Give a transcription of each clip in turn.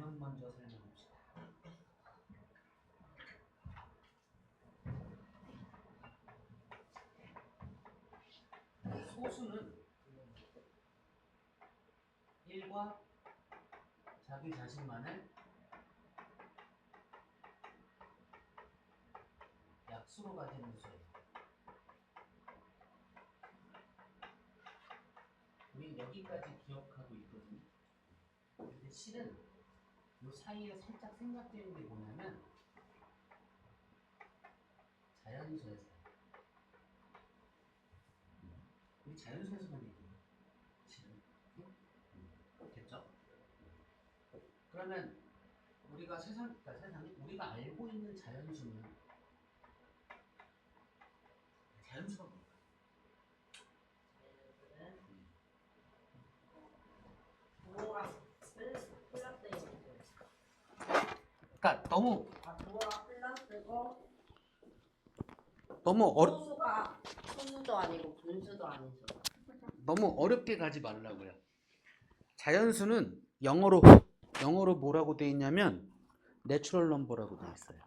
개념 먼저 설명합시다. 소수는 1과 자기 자신만을 약수로 가지는 수예요. 우리 여기까지 기억하고 있거든요. 근데 실은 이 사이에 살짝 생략되는 게 뭐냐면 자연수에서 우리 자연수에서만 얘기해요. 실은 됐죠? 그러면 우리가 세상에 우리가 알고 있는 자연수는 자연수가 뭐야? 부호가 플러스인 거. 그러니까 부호가 플러스고 너무 소수가 소수도 아니고 분수도 아니죠. 너무 어렵게 가지 말라고요. 자연수는 영어로 뭐라고 돼 있냐면 내추럴 넘버라고 돼 있어요.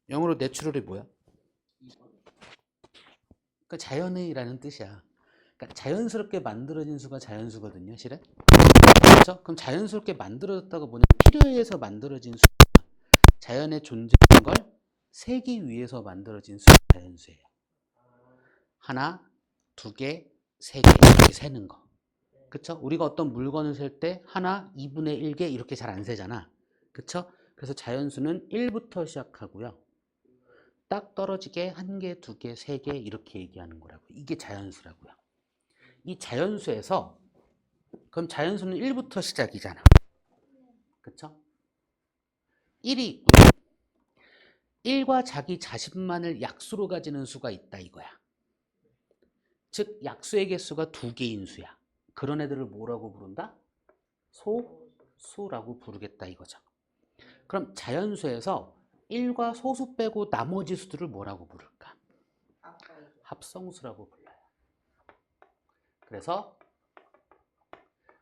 영어로 내추럴이 뭐야? 그러니까 자연의라는 뜻이야. 그러니까 자연스럽게 만들어진 수가 자연수거든요, 실은. 그렇죠? 그럼 자연스럽게 만들어졌다고 뭐냐? 필요에 의해서 만들어진 수, 자연에 존재하는 걸 세기 위해서 만들어진 수가 자연수예요. 하나, 두 개, 세 개 이렇게 세는 거. 그쵸? 우리가 어떤 물건을 셀 때 하나, 2분의 1개 이렇게 잘 안 세잖아. 그쵸? 그래서 자연수는 1부터 시작하고요. 딱 떨어지게 한 개, 두 개, 세 개 이렇게 얘기하는 거라고요. 이게 자연수라고요. 이 자연수에서 그럼 자연수는 1부터 시작이잖아. 그쵸? 1이 1과 자기 자신만을 약수로 가지는 수가 있다 이거야. 즉 약수의 개수가 2개인 수야. 그런 애들을 뭐라고 부른다? 소수라고 부르겠다 이거죠. 그럼 자연수에서 1과 소수 빼고 나머지 수들을 뭐라고 부를까? 합성수라고 불러요. 그래서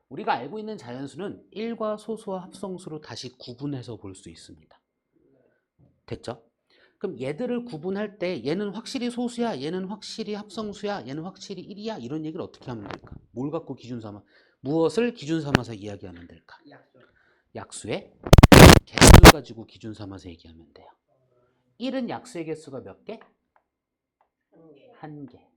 우리가 알고 있는 자연수는 1과 소수와 합성수로 다시 구분해서 볼 수 있습니다. 됐죠? 그럼 얘들을 구분할 때 얘는 확실히 소수야, 얘는 확실히 합성수야, 얘는 확실히 1이야 이런 얘기를 어떻게 하면 될까? 뭘 갖고 기준 삼아? 무엇을 기준 삼아서 이야기하면 될까? 약수의 개수를 가지고 기준 삼아서 얘기하면 돼요. 1은 약수의 개수가 몇 개? 1개.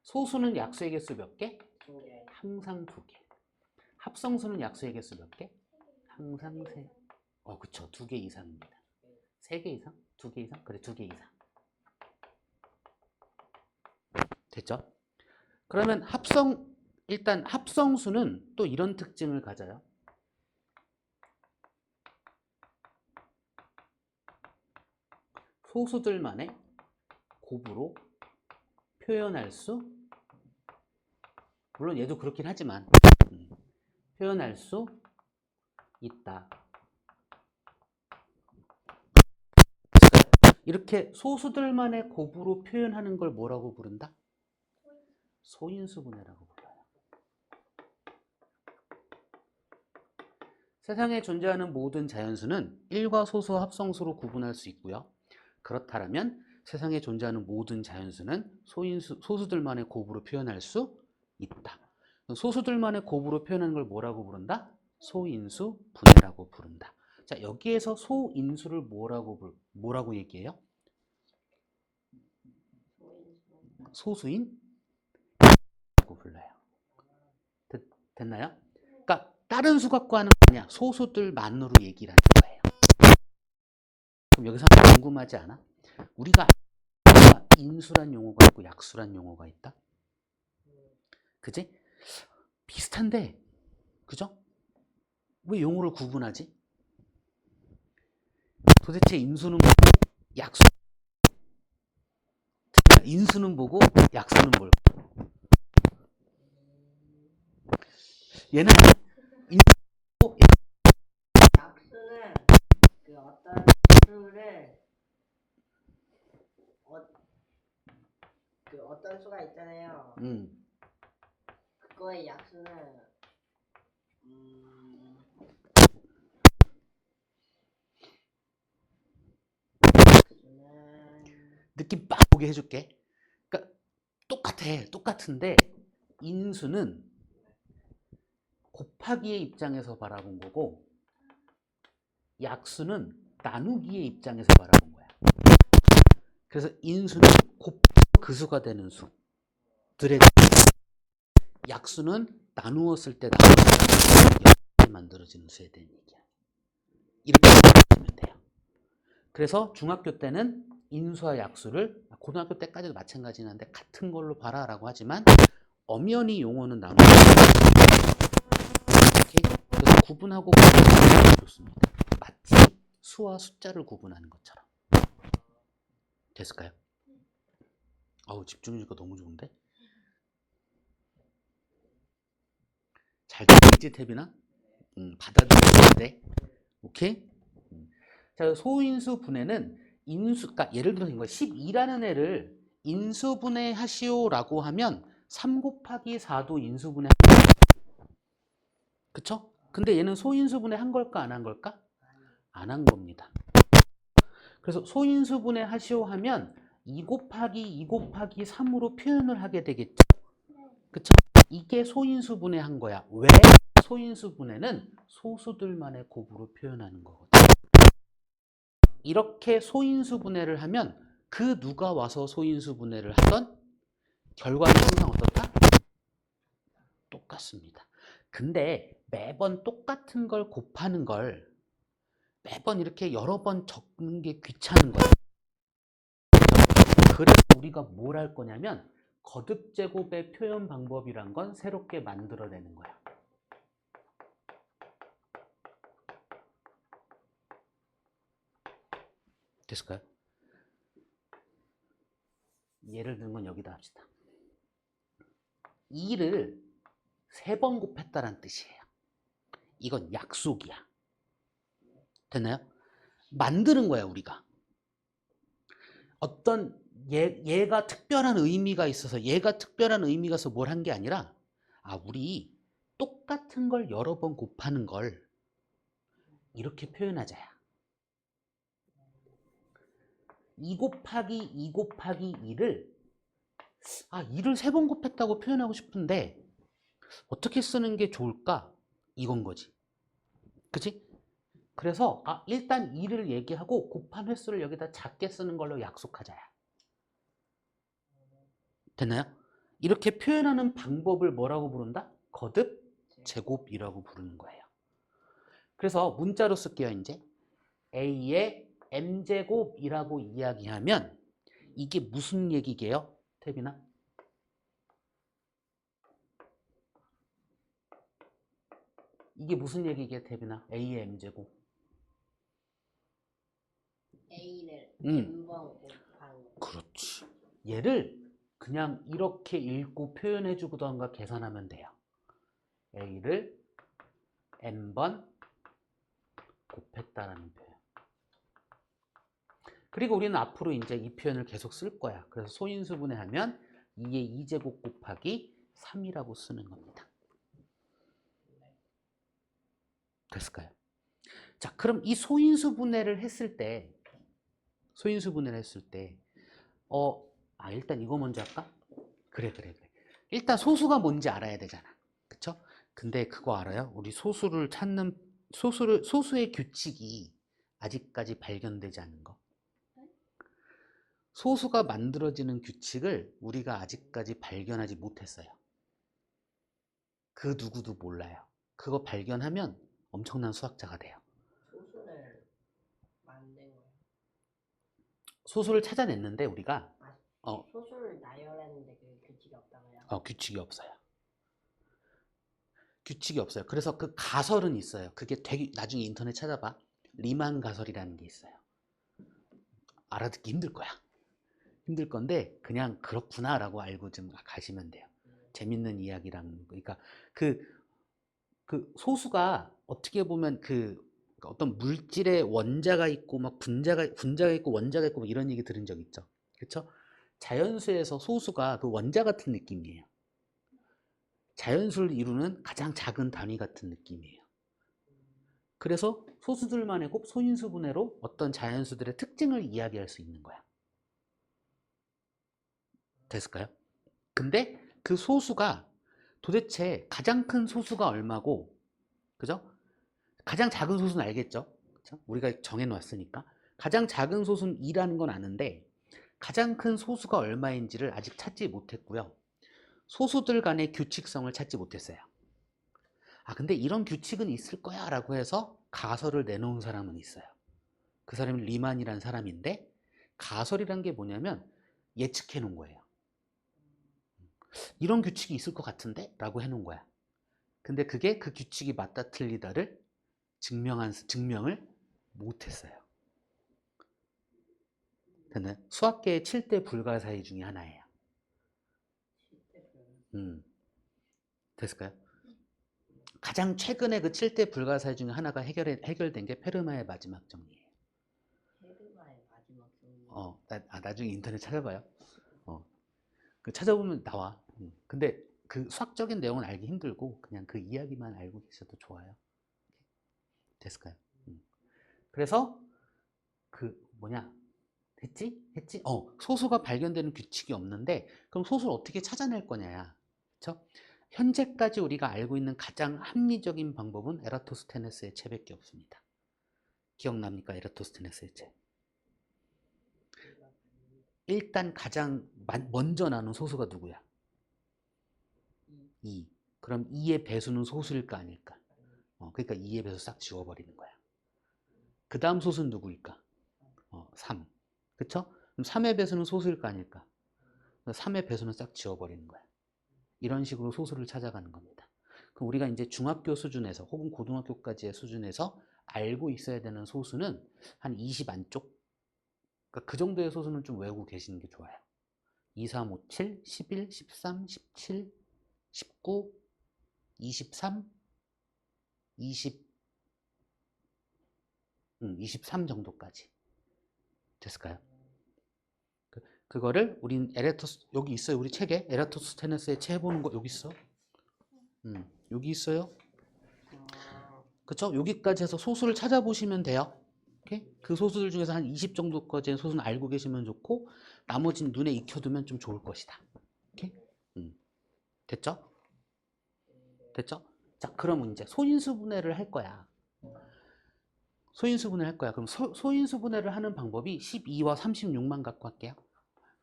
소수는 약수의 개수 몇 개? 2개. 항상 2개. 합성수는 약수의 개수 몇 개? 항상 3. 그쵸. 2개 이상입니다. 3개 이상? 2개 이상? 그래, 2개 이상. 됐죠? 그러면 일단 합성수는 또 이런 특징을 가져요. 소수들만의 곱으로 표현할 수, 물론 얘도 그렇긴 하지만 표현할 수 있다. 이렇게 소수들만의 곱으로 표현하는 걸 뭐라고 부른다? 소인수분해라고 불러요. 세상에 존재하는 모든 자연수는 1과 소수와 합성수로 구분할 수 있고요. 그렇다면 세상에 존재하는 모든 자연수는 소수들만의 곱으로 표현할 수 있다. 소수들만의 곱으로 표현하는 걸 뭐라고 부른다? 소인수 분해라고 부른다. 자, 여기에서 소인수를 뭐라고 얘기해요? 소수인 라고 불러요. 됐나요? 그러니까 다른 수 갖고 하는 거 아니야. 소수들만으로 얘기를 하는 거예요. 그럼 여기서 궁금하지 않아? 우리가 인수란 용어가 있고 약수란 용어가 있다. 그지? 비슷한데, 그죠? 왜 용어를 구분하지? 도대체 인수는 뭐고 약수? 인수는 뭐고 약수는 뭘까? 얘는 약수는 그 어떤 수를 그 어떤 수가 있잖아요. 이거의 약수는 약수는 느낌 빡 오게 해줄게. 그러니까 똑같은데 인수는 곱하기의 입장에서 바라본 거고 약수는 나누기의 입장에서 바라본 거야. 그래서 인수는 그 수가 되는 수들의 약수는 나누었을 때 만들어지는 수에 대한 얘기야. 이렇게 생각하면 돼요. 그래서 중학교 때는 인수와 약수를 고등학교 때까지도 마찬가지긴 한데 같은 걸로 봐라라고 하지만 엄연히 용어는 나누는 그래서 구분하고 구분하는 게 좋습니다. 마치 수와 숫자를 구분하는 것처럼. 됐을까요? 아우 집중해주니까 너무 좋은데? 잘 들리지 태빈아? 받아들이는데 오케이? 자, 소인수 분해는 인수, 그러니까 예를 들어서 이거 12라는 애를 인수분해 하시오라고 하면 3 곱하기 4도 인수분해 그쵸? 근데 얘는 소인수분해 한 걸까 안 한 걸까? 안 한 겁니다. 그래서 소인수분해 하시오 하면 2 곱하기 2 곱하기 3으로 표현을 하게 되겠죠. 그쵸? 이게 소인수분해 한 거야. 왜? 소인수분해는 소수들만의 곱으로 표현하는 거거든. 이렇게 소인수분해를 하면 그 누가 와서 소인수분해를 하던 결과는 항상 어떻다? 똑같습니다. 근데 매번 똑같은 걸 곱하는 걸 매번 이렇게 여러 번 적는 게 귀찮은 거예요. 그래서 우리가 뭘 할 거냐면 거듭제곱의 표현 방법이란 건 새롭게 만들어내는 거야. 됐을까요? 예를 들면 여기다 합시다. 2를 3번 곱했다는 뜻이에요. 이건 약속이야. 됐나요? 만드는 거야 우리가. 어떤 얘가 특별한 의미가 있어서 얘가 특별한 의미가 있어서 뭘 한 게 아니라 우리 똑같은 걸 여러 번 곱하는 걸 이렇게 표현하자야. 2 곱하기 2 곱하기 2를 2를 3번 곱했다고 표현하고 싶은데 어떻게 쓰는 게 좋을까? 이건 거지. 그치? 그래서 일단 2를 얘기하고 곱한 횟수를 여기다 작게 쓰는 걸로 약속하자야. 됐나요? 이렇게 표현하는 방법을 뭐라고 부른다? 거듭 제곱이라고 부르는 거예요. 그래서 문자로 쓸게요. 이제 A의 m제곱이라고 이야기하면 이게 무슨 얘기게요? 태빈아? 이게 무슨 얘기게 태빈아? A의 m제곱. A를 n번 곱하는 거. 그렇지. 얘를 그냥 이렇게 읽고 표현해 주던가 계산하면 돼요. A를 n번 곱했다라는 표현. 그리고 우리는 앞으로 이제 이 표현을 계속 쓸 거야. 그래서 소인수분해하면 2의 2제곱 곱하기 3이라고 쓰는 겁니다. 됐을까요? 자, 그럼 이 소인수분해를 했을 때 일단 이거 먼저 할까? 그래. 일단 소수가 뭔지 알아야 되잖아. 그쵸? 근데 그거 알아요? 우리 소수의 규칙이 아직까지 발견되지 않은 거. 소수가 만들어지는 규칙을 우리가 아직까지 발견하지 못했어요. 그 누구도 몰라요. 그거 발견하면 엄청난 수학자가 돼요. 소수를 만든 거예요. 소수를 찾아냈는데 우리가 소수를 나열했는데 그 규칙이 없다고요? 규칙이 없어요. 규칙이 없어요. 그래서 그 가설은 있어요. 그게 되게 나중에 인터넷 찾아봐. 리만 가설이라는 게 있어요. 알아듣기 힘들 거야. 힘들 건데 그냥 그렇구나라고 알고 좀 가시면 돼요. 재밌는 이야기랑 그러니까 그 소수가 어떻게 보면 어떤 물질의 원자가 있고 막 분자가 있고 원자가 있고 막 이런 얘기 들은 적 있죠. 그렇죠? 자연수에서 소수가 그 원자 같은 느낌이에요. 자연수를 이루는 가장 작은 단위 같은 느낌이에요. 그래서 소수들만의 곱 소인수 분해로 어떤 자연수들의 특징을 이야기할 수 있는 거야. 됐을까요? 근데 그 소수가 도대체 가장 큰 소수가 얼마고, 그죠? 가장 작은 소수는 알겠죠? 그쵸? 우리가 정해놨으니까. 가장 작은 소수는 2라는 건 아는데 가장 큰 소수가 얼마인지를 아직 찾지 못했고요. 소수들 간의 규칙성을 찾지 못했어요. 아, 근데 이런 규칙은 있을 거야 라고 해서 가설을 내놓은 사람은 있어요. 그 사람이 리만이라는 사람인데, 가설이란 게 뭐냐면 예측해 놓은 거예요. 이런 규칙이 있을 것 같은데? 라고 해놓은 거야. 근데 그게 그 규칙이 맞다 틀리다를 증명을 못했어요. 됐나요? 수학계의 7대 불가사의 중에 하나예요. 됐을까요? 가장 최근에 그 7대 불가사의 중에 하나가 해결된 게 페르마의 마지막 정리예요. 페르마의 마지막 정리. 나중에 인터넷 찾아봐요. 그 찾아보면 나와. 근데 그 수학적인 내용은 알기 힘들고 그냥 그 이야기만 알고 계셔도 좋아요. 됐을까요? 그래서 그 했지? 소수가 발견되는 규칙이 없는데 그럼 소수를 어떻게 찾아낼 거냐야. 그렇죠? 현재까지 우리가 알고 있는 가장 합리적인 방법은 에라토스테네스의 채밖에 없습니다. 기억납니까? 에라토스테네스의 채. 일단 가장 먼저 나눈 소수가 누구야? 2. 그럼 2의 배수는 소수일까 아닐까? 그러니까 2의 배수 싹 지워버리는 거야. 그 다음 소수는 누구일까? 3. 그쵸? 그럼 3의 배수는 소수일까 아닐까? 3의 배수는 싹 지워버리는 거야. 이런 식으로 소수를 찾아가는 겁니다. 그럼 우리가 이제 중학교 수준에서 혹은 고등학교까지의 수준에서 알고 있어야 되는 소수는 한 20 안쪽? 그러니까 그 정도의 소수는 좀 외우고 계시는 게 좋아요. 2, 3, 5, 7, 11, 13, 17, 19, 23, 23 정도까지. 됐을까요? 그거를 우린 여기 있어요. 우리 책에 에라토스테네스의 채 해보는 거 여기 있어. 여기 있어요. 그쵸? 여기까지 해서 소수를 찾아보시면 돼요. 오케이? 그 소수들 중에서 한 20 정도까지의 소수는 알고 계시면 좋고 나머지는 눈에 익혀두면 좀 좋을 것이다. 오케이? 됐죠? 됐죠? 자, 그럼 이제 소인수 분해를 할 거야. 소인수 분해를 할 거야. 그럼 소인수 분해를 하는 방법이 12와 36만 갖고 할게요.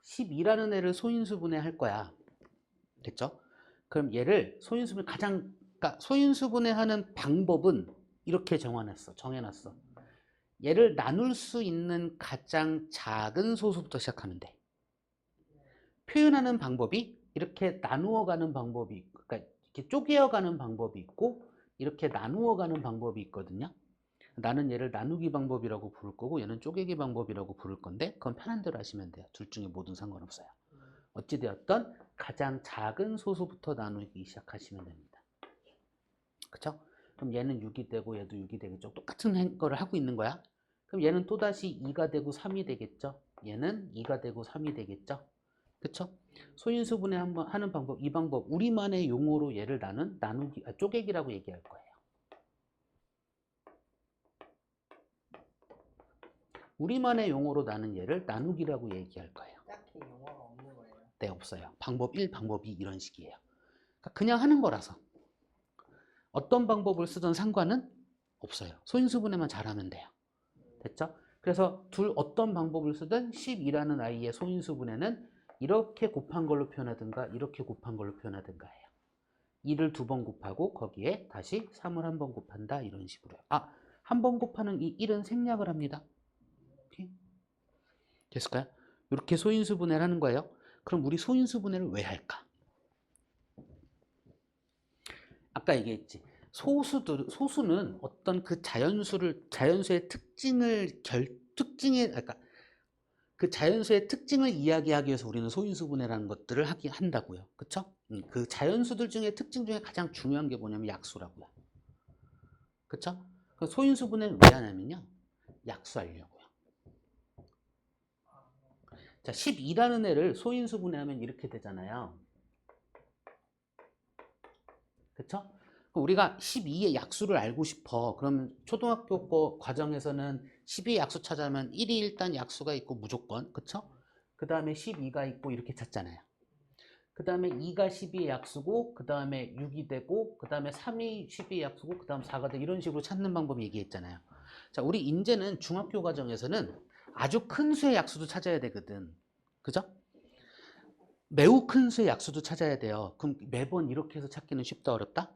12라는 애를 소인수 분해할 거야. 됐죠? 그럼 얘를 그러니까 소인수 분해하는 방법은 이렇게 정해놨어. 얘를 나눌 수 있는 가장 작은 소수부터 시작하면 돼. 표현하는 방법이 이렇게 나누어가는 방법이 있고, 그러니까 이렇게 쪼개어가는 방법이 있고, 이렇게 나누어가는 방법이 있거든요. 나는 얘를 나누기 방법이라고 부를 거고, 얘는 쪼개기 방법이라고 부를 건데, 그건 편한 대로 하시면 돼요. 둘 중에 뭐든 상관없어요. 어찌되었던 가장 작은 소수부터 나누기 시작하시면 됩니다. 그쵸? 그럼 얘는 6이 되고 얘도 6이 되겠죠. 똑같은 거를 하고 있는 거야. 그럼 얘는 또다시 2가 되고 3이 되겠죠. 얘는 2가 되고 3이 되겠죠. 그쵸? 소인수분해 하는 방법, 이 방법 우리만의 용어로 얘를 쪼개기라고 얘기할 거예요. 우리만의 용어로 나는 얘를 나누기라고 얘기할 거예요. 딱히 용어가 없는 거예요. 네, 없어요. 방법 1, 방법 2 이런 식이에요. 그냥 하는 거라서 어떤 방법을 쓰든 상관은 없어요. 소인수분해만 잘하면 돼요. 됐죠? 그래서 어떤 방법을 쓰든 12라는 아이의 소인수분해는 이렇게 곱한 걸로 표현하든가 이렇게 곱한 걸로 표현하든가 해요. 2를 2번 곱하고 거기에 다시 3을 한 번 곱한다 이런 식으로요. 한 번 곱하는 이 1은 생략을 합니다. 오케이? 됐을까요? 이렇게 소인수분해를 하는 거예요. 그럼 우리 소인수분해를 왜 할까? 아까 얘기했지. 소수는 어떤 그 자연수의 그러니까 그 자연수의 특징을 이야기하기 위해서 우리는 소인수분해라는 것들을 한다고요. 그쵸? 그 자연수들 중에 특징 중에 가장 중요한 게 뭐냐면 약수라고요. 그쵸? 그 소인수분해를 왜 하냐면요. 약수하려고요. 자, 12라는 애를 소인수분해하면 이렇게 되잖아요. 그쵸? 그럼 우리가 12의 약수를 알고 싶어. 그러면 초등학교 거 과정에서는 12의 약수 찾아면 1이 일단 약수가 있고 무조건. 그쵸? 그 다음에 12가 있고 이렇게 찾잖아요. 그 다음에 2가 12의 약수고 그 다음에 6이 되고 그 다음에 3이 12의 약수고 그 다음 4가 되고 이런 식으로 찾는 방법 얘기했잖아요. 자, 우리 이제는 중학교 과정에서는 아주 큰 수의 약수도 찾아야 되거든. 그죠? 매우 큰 수의 약수도 찾아야 돼요. 그럼 매번 이렇게 해서 찾기는 쉽다, 어렵다?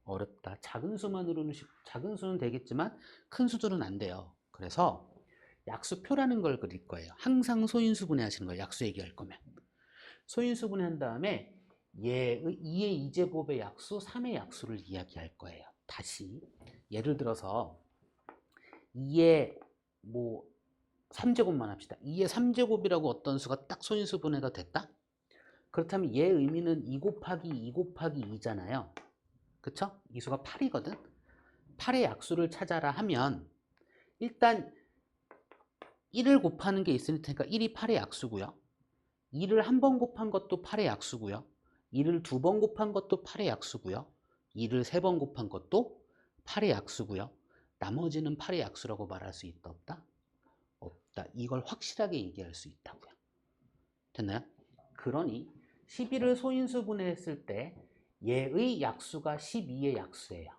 어렵다. 작은 수만으로는 작은 수는 되겠지만 큰 수들은 안 돼요. 그래서 약수표라는 걸 그릴 거예요. 항상 소인수분해 하시는 거예요. 약수 얘기할 거면. 소인수분해 한 다음에 얘의 2의 2제곱의 약수, 3의 약수를 이야기할 거예요. 다시 예를 들어서 2의 뭐 3제곱만 합시다. 2의 3제곱이라고 어떤 수가 딱 소인수분해가 됐다? 그렇다면 얘 의미는 2 곱하기 2 곱하기 2잖아요. 그쵸? 이 수가 8이거든. 8의 약수를 찾아라 하면 일단 1을 곱하는 게 있을 테니까 1이 8의 약수고요. 2를 한 번 곱한 것도 8의 약수고요. 2를 두 번 곱한 것도 8의 약수고요. 2를 세 번 곱한 것도 8의 약수고요. 나머지는 8의 약수라고 말할 수 있다, 없다? 없다. 이걸 확실하게 얘기할 수 있다고요. 됐나요? 그러니 11을 소인수분해했을 때 얘의 약수가 12의 약수예요.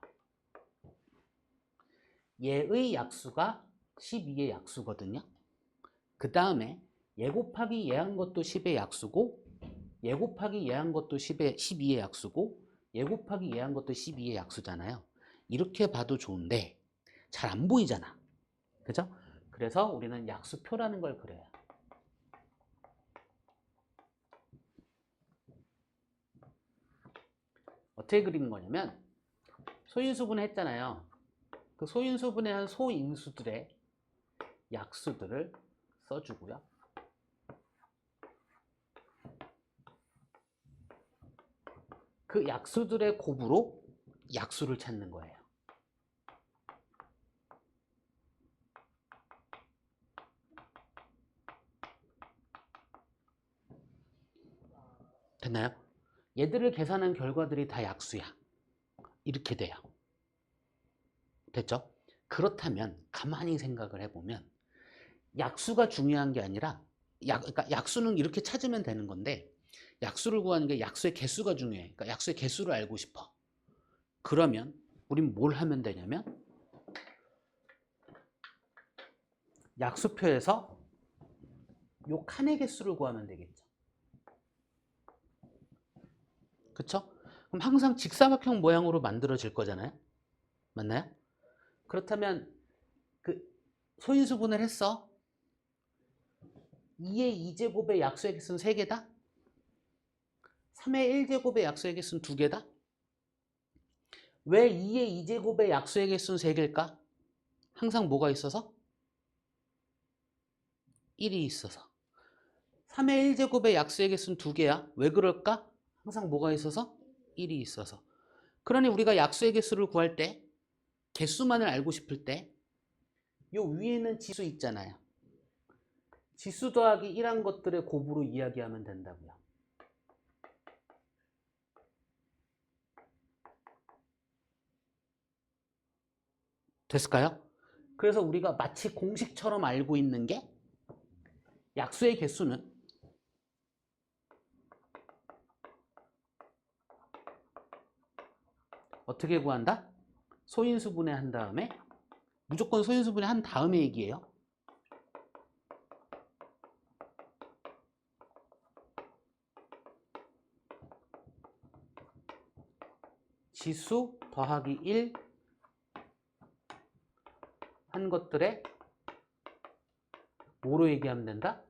얘의 약수가 12의 약수거든요. 그 다음에 얘 곱하기 얘 한 것도 10의 약수고 얘 곱하기 얘 한 것도 12의 약수고 얘 곱하기 얘 한 것도 12의 약수잖아요. 이렇게 봐도 좋은데 잘 안 보이잖아. 그죠? 그래서 우리는 약수표라는 걸 그려요. 어떻게 그리는 거냐면 소인수분해 했잖아요. 그 소인수분해한 소인수들의 약수들을 써주고요. 그 약수들의 곱으로 약수를 찾는 거예요. 됐나요? 얘들을 계산한 결과들이 다 약수야. 이렇게 돼요. 됐죠? 그렇다면 가만히 생각을 해보면 약수가 중요한 게 아니라 그러니까 약수는 이렇게 찾으면 되는 건데 약수를 구하는 게 약수의 개수가 중요해. 그러니까 약수의 개수를 알고 싶어. 그러면 우린 뭘 하면 되냐면 약수표에서 요 칸의 개수를 구하면 되겠죠. 그쵸? 그럼 항상 직사각형 모양으로 만들어질 거잖아요. 맞나요? 그렇다면 그 소인수분을 했어. 2의 2제곱의 약수의 개수는 3개다? 3의 1제곱의 약수의 개수는 2개다? 왜 2의 2제곱의 약수의 개수는 3개일까? 항상 뭐가 있어서? 1이 있어서. 3의 1제곱의 약수의 개수는 2개야. 왜 그럴까? 항상 뭐가 있어서? 1이 있어서. 그러니 우리가 약수의 개수를 구할 때 개수만을 알고 싶을 때 요 위에는 지수 있잖아요. 지수 더하기 1한 것들의 곱으로 이야기하면 된다고요. 됐을까요? 그래서 우리가 마치 공식처럼 알고 있는 게 약수의 개수는 어떻게 구한다? 소인수분해 한 다음에 무조건 소인수분해 한 다음에 얘기해요. 지수 더하기 1 한 것들의 뭐로 얘기하면 된다?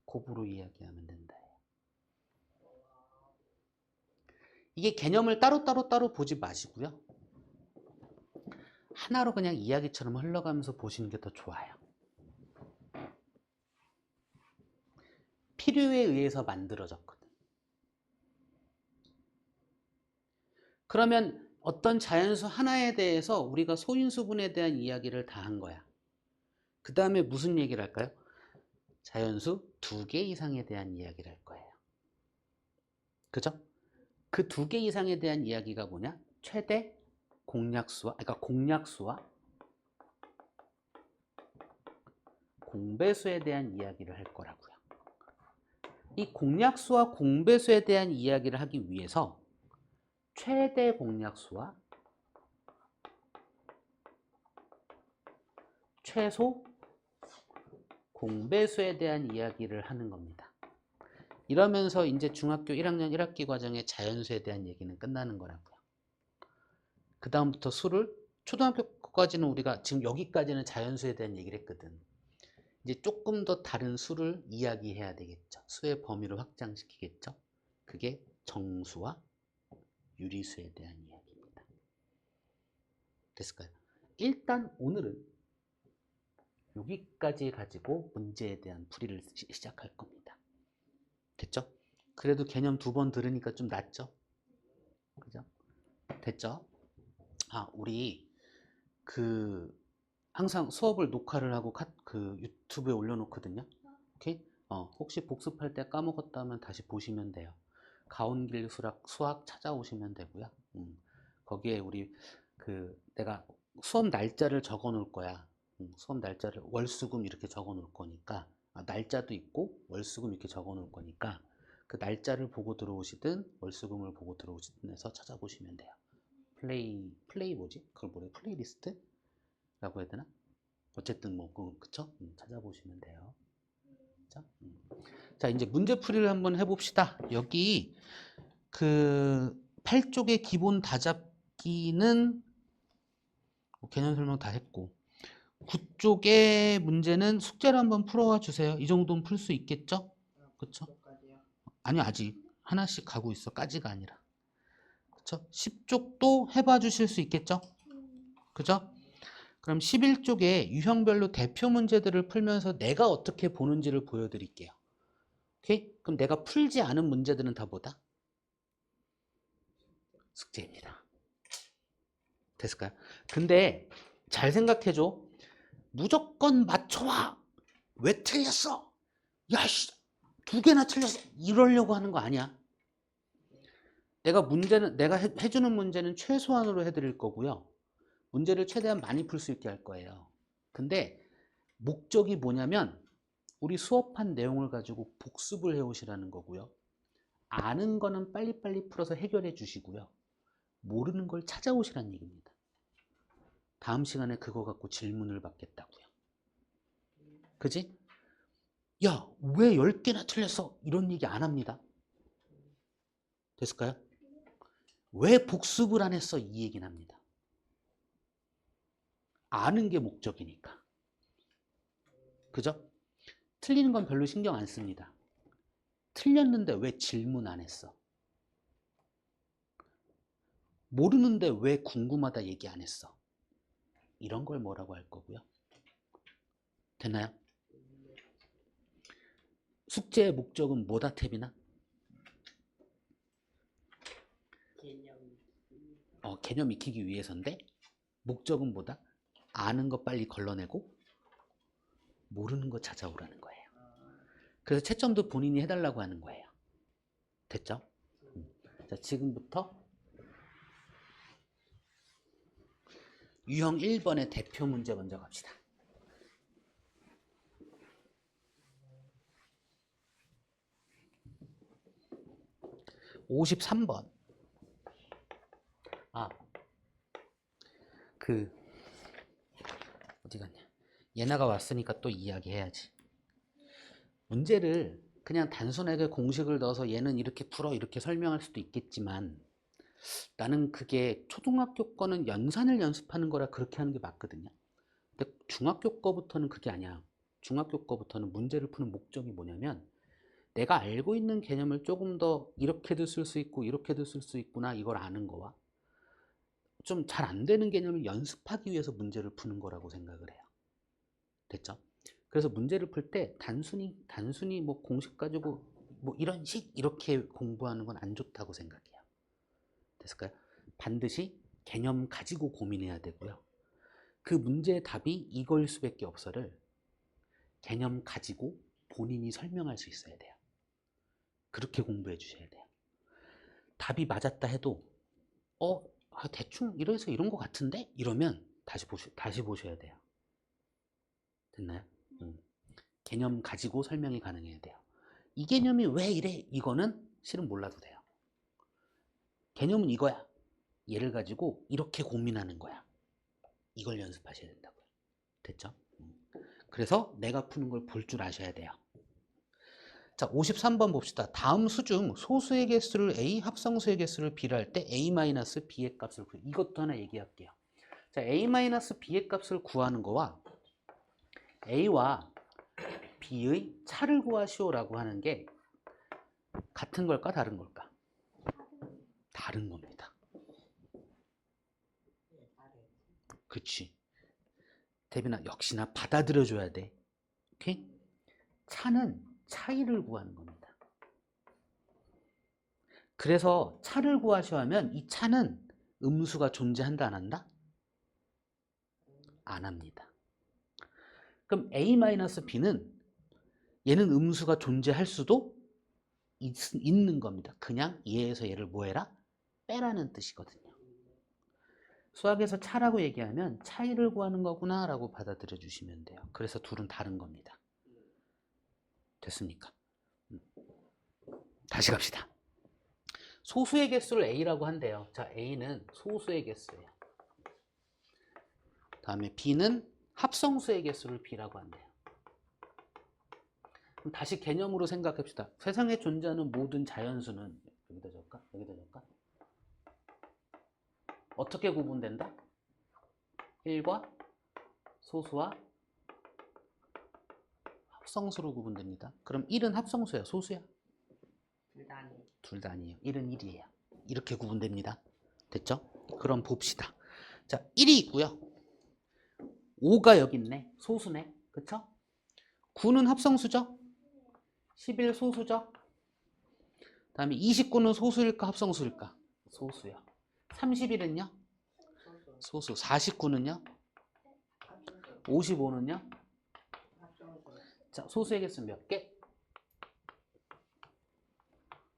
곱으로 이야기하면 된다. 이게 개념을 따로 보지 마시고요. 하나로 그냥 이야기처럼 흘러가면서 보시는 게 더 좋아요. 필요에 의해서 만들어졌거든. 그러면 어떤 자연수 하나에 대해서 우리가 소인수분에 대한 이야기를 다 한 거야. 그 다음에 무슨 얘기를 할까요? 자연수 2개 이상에 대한 이야기를 할 거예요. 그죠? 그 두 개 이상에 대한 이야기가 뭐냐? 최대 공약수와, 그러니까 공약수와 공배수에 대한 이야기를 할 거라고요. 이 공약수와 공배수에 대한 이야기를 하기 위해서 최대 공약수와 최소 공배수에 대한 이야기를 하는 겁니다. 이러면서 이제 중학교 1학년 1학기 과정의 자연수에 대한 얘기는 끝나는 거라고요. 그 다음부터 수를 초등학교까지는 우리가 지금 여기까지는 자연수에 대한 얘기를 했거든. 이제 조금 더 다른 수를 이야기해야 되겠죠. 수의 범위를 확장시키겠죠. 그게 정수와 유리수에 대한 이야기입니다. 됐을까요? 일단 오늘은 여기까지 가지고 문제에 대한 풀이를 시작할 겁니다. 됐죠? 그래도 개념 2번 들으니까 좀 낫죠? 그죠? 됐죠? 우리 항상 수업을 녹화를 하고 유튜브에 올려놓거든요. 오케이? 혹시 복습할 때 까먹었다면 다시 보시면 돼요. 가온길 수학 찾아오시면 되고요. 거기에 우리 내가 수업 날짜를 적어 놓을 거야. 수업 날짜를 월수금 이렇게 적어 놓을 거니까 날짜도 있고 월수금 이렇게 적어 놓을 거니까 그 날짜를 보고 들어오시든 월수금을 보고 들어오시든 해서 찾아보시면 돼요. 플레이 뭐지? 그걸 뭐래? 플레이리스트? 라고 해야 되나? 어쨌든 그쵸? 찾아보시면 돼요. 자, 이제 문제풀이를 한번 해봅시다. 여기 8쪽의 기본 다잡기는 개념 설명 다 했고 9쪽의 문제는 숙제를 한번 풀어와 주세요. 이 정도는 풀 수 있겠죠? 그쵸? 아니 아직 하나씩 가고 있어. 까지가 아니라. 그쵸? 10쪽도 해봐 주실 수 있겠죠? 그죠? 그럼 11쪽에 유형별로 대표 문제들을 풀면서 내가 어떻게 보는지를 보여드릴게요. 오케이? 그럼 내가 풀지 않은 문제들은 다 뭐다? 숙제입니다. 됐을까요? 근데 잘 생각해줘. 무조건 맞춰와. 왜 틀렸어? 야, 씨, 2개나 틀렸어. 이러려고 하는 거 아니야. 내가 해주는 문제는 최소한으로 해드릴 거고요. 문제를 최대한 많이 풀 수 있게 할 거예요. 근데 목적이 뭐냐면 우리 수업한 내용을 가지고 복습을 해오시라는 거고요. 아는 거는 빨리빨리 풀어서 해결해 주시고요. 모르는 걸 찾아오시라는 얘기입니다. 다음 시간에 그거 갖고 질문을 받겠다고요. 그지? 야, 왜 10개나 틀렸어? 이런 얘기 안 합니다. 됐을까요? 왜 복습을 안 했어? 이 얘기는 합니다. 아는 게 목적이니까. 그죠? 틀리는 건 별로 신경 안 씁니다. 틀렸는데 왜 질문 안 했어? 모르는데 왜 궁금하다 얘기 안 했어? 이런 걸 뭐라고 할 거고요. 됐나요? 숙제의 목적은 뭐다, 태빈아? 개념 익히기 위해서인데 목적은 뭐다? 아는 거 빨리 걸러내고 모르는 거 찾아오라는 거예요. 그래서 채점도 본인이 해달라고 하는 거예요. 됐죠? 자, 지금부터 유형 1번의 대표 문제 먼저 갑시다. (53번) 어디 갔냐? 예나가 왔으니까 또 이야기해야지. 문제를 그냥 단순하게 공식을 넣어서 얘는 이렇게 풀어 이렇게 설명할 수도 있겠지만 나는 그게 초등학교 거는 연산을 연습하는 거라 그렇게 하는 게 맞거든요. 근데 중학교 거부터는 그게 아니야. 중학교 거부터는 문제를 푸는 목적이 뭐냐면 내가 알고 있는 개념을 조금 더 이렇게도 쓸 수 있고 이렇게도 쓸 수 있구나 이걸 아는 거와 좀 잘 안 되는 개념을 연습하기 위해서 문제를 푸는 거라고 생각을 해요. 됐죠? 그래서 문제를 풀 때 단순히 뭐 공식 가지고 뭐 이런 식 이렇게 공부하는 건 안 좋다고 생각해요. 됐을까요? 반드시 개념 가지고 고민해야 되고요. 그 문제의 답이 이거일 수밖에 없어를 개념 가지고 본인이 설명할 수 있어야 돼요. 그렇게 공부해 주셔야 돼요. 답이 맞았다 해도 대충 이래서 이런 거 같은데? 이러면 다시 보셔야 돼요. 됐나요? 개념 가지고 설명이 가능해야 돼요. 이 개념이 왜 이래? 이거는 실은 몰라도 돼요. 개념은 이거야. 얘를 가지고 이렇게 고민하는 거야. 이걸 연습하셔야 된다고요. 됐죠? 그래서 내가 푸는 걸 볼 줄 아셔야 돼요. 자, 53번 봅시다. 다음 수 중 소수의 개수를 A, 합성수의 개수를 B를 할 때 A-B의 값을 구해. 이것도 하나 얘기할게요. 자, A-B의 값을 구하는 거와 A와 B의 차를 구하시오라고 하는 게 같은 걸까 다른 걸까? 다른 겁니다. 그치. 대빈아, 역시나 받아들여줘야 돼. 오케이? 차는 차이를 구하는 겁니다. 그래서 차를 구하셔야 하면 이 차는 음수가 존재한다 안 한다? 안 합니다. 그럼 A-B는 얘는 음수가 존재할 수도 있는 겁니다. 그냥 얘에서 얘를 뭐 해라? 빼라는 뜻이거든요. 수학에서 차라고 얘기하면 차이를 구하는 거구나 라고 받아들여 주시면 돼요. 그래서 둘은 다른 겁니다. 됐습니까? 다시 갑시다. 소수의 개수를 A라고 한대요. 자, A는 소수의 개수예요. 다음에 B는 합성수의 개수를 B라고 한대요. 그럼 다시 개념으로 생각합시다. 세상에 존재하는 모든 자연수는 여기다 적을까? 여기다 적을까? 어떻게 구분된다? 1과 소수와 합성수로 구분됩니다. 그럼 1은 합성수야, 소수야? 둘 다 아니에요. 1은 1이에요. 이렇게 구분됩니다. 됐죠? 그럼 봅시다. 자, 1이 있고요. 5가 여기 있네. 소수네. 그쵸? 9는 합성수죠? 11 소수죠? 다음에 29는 소수일까 합성수일까? 소수요. 31은요? 소수. 49는요? 55는요? 자, 소수의 개수 몇 개?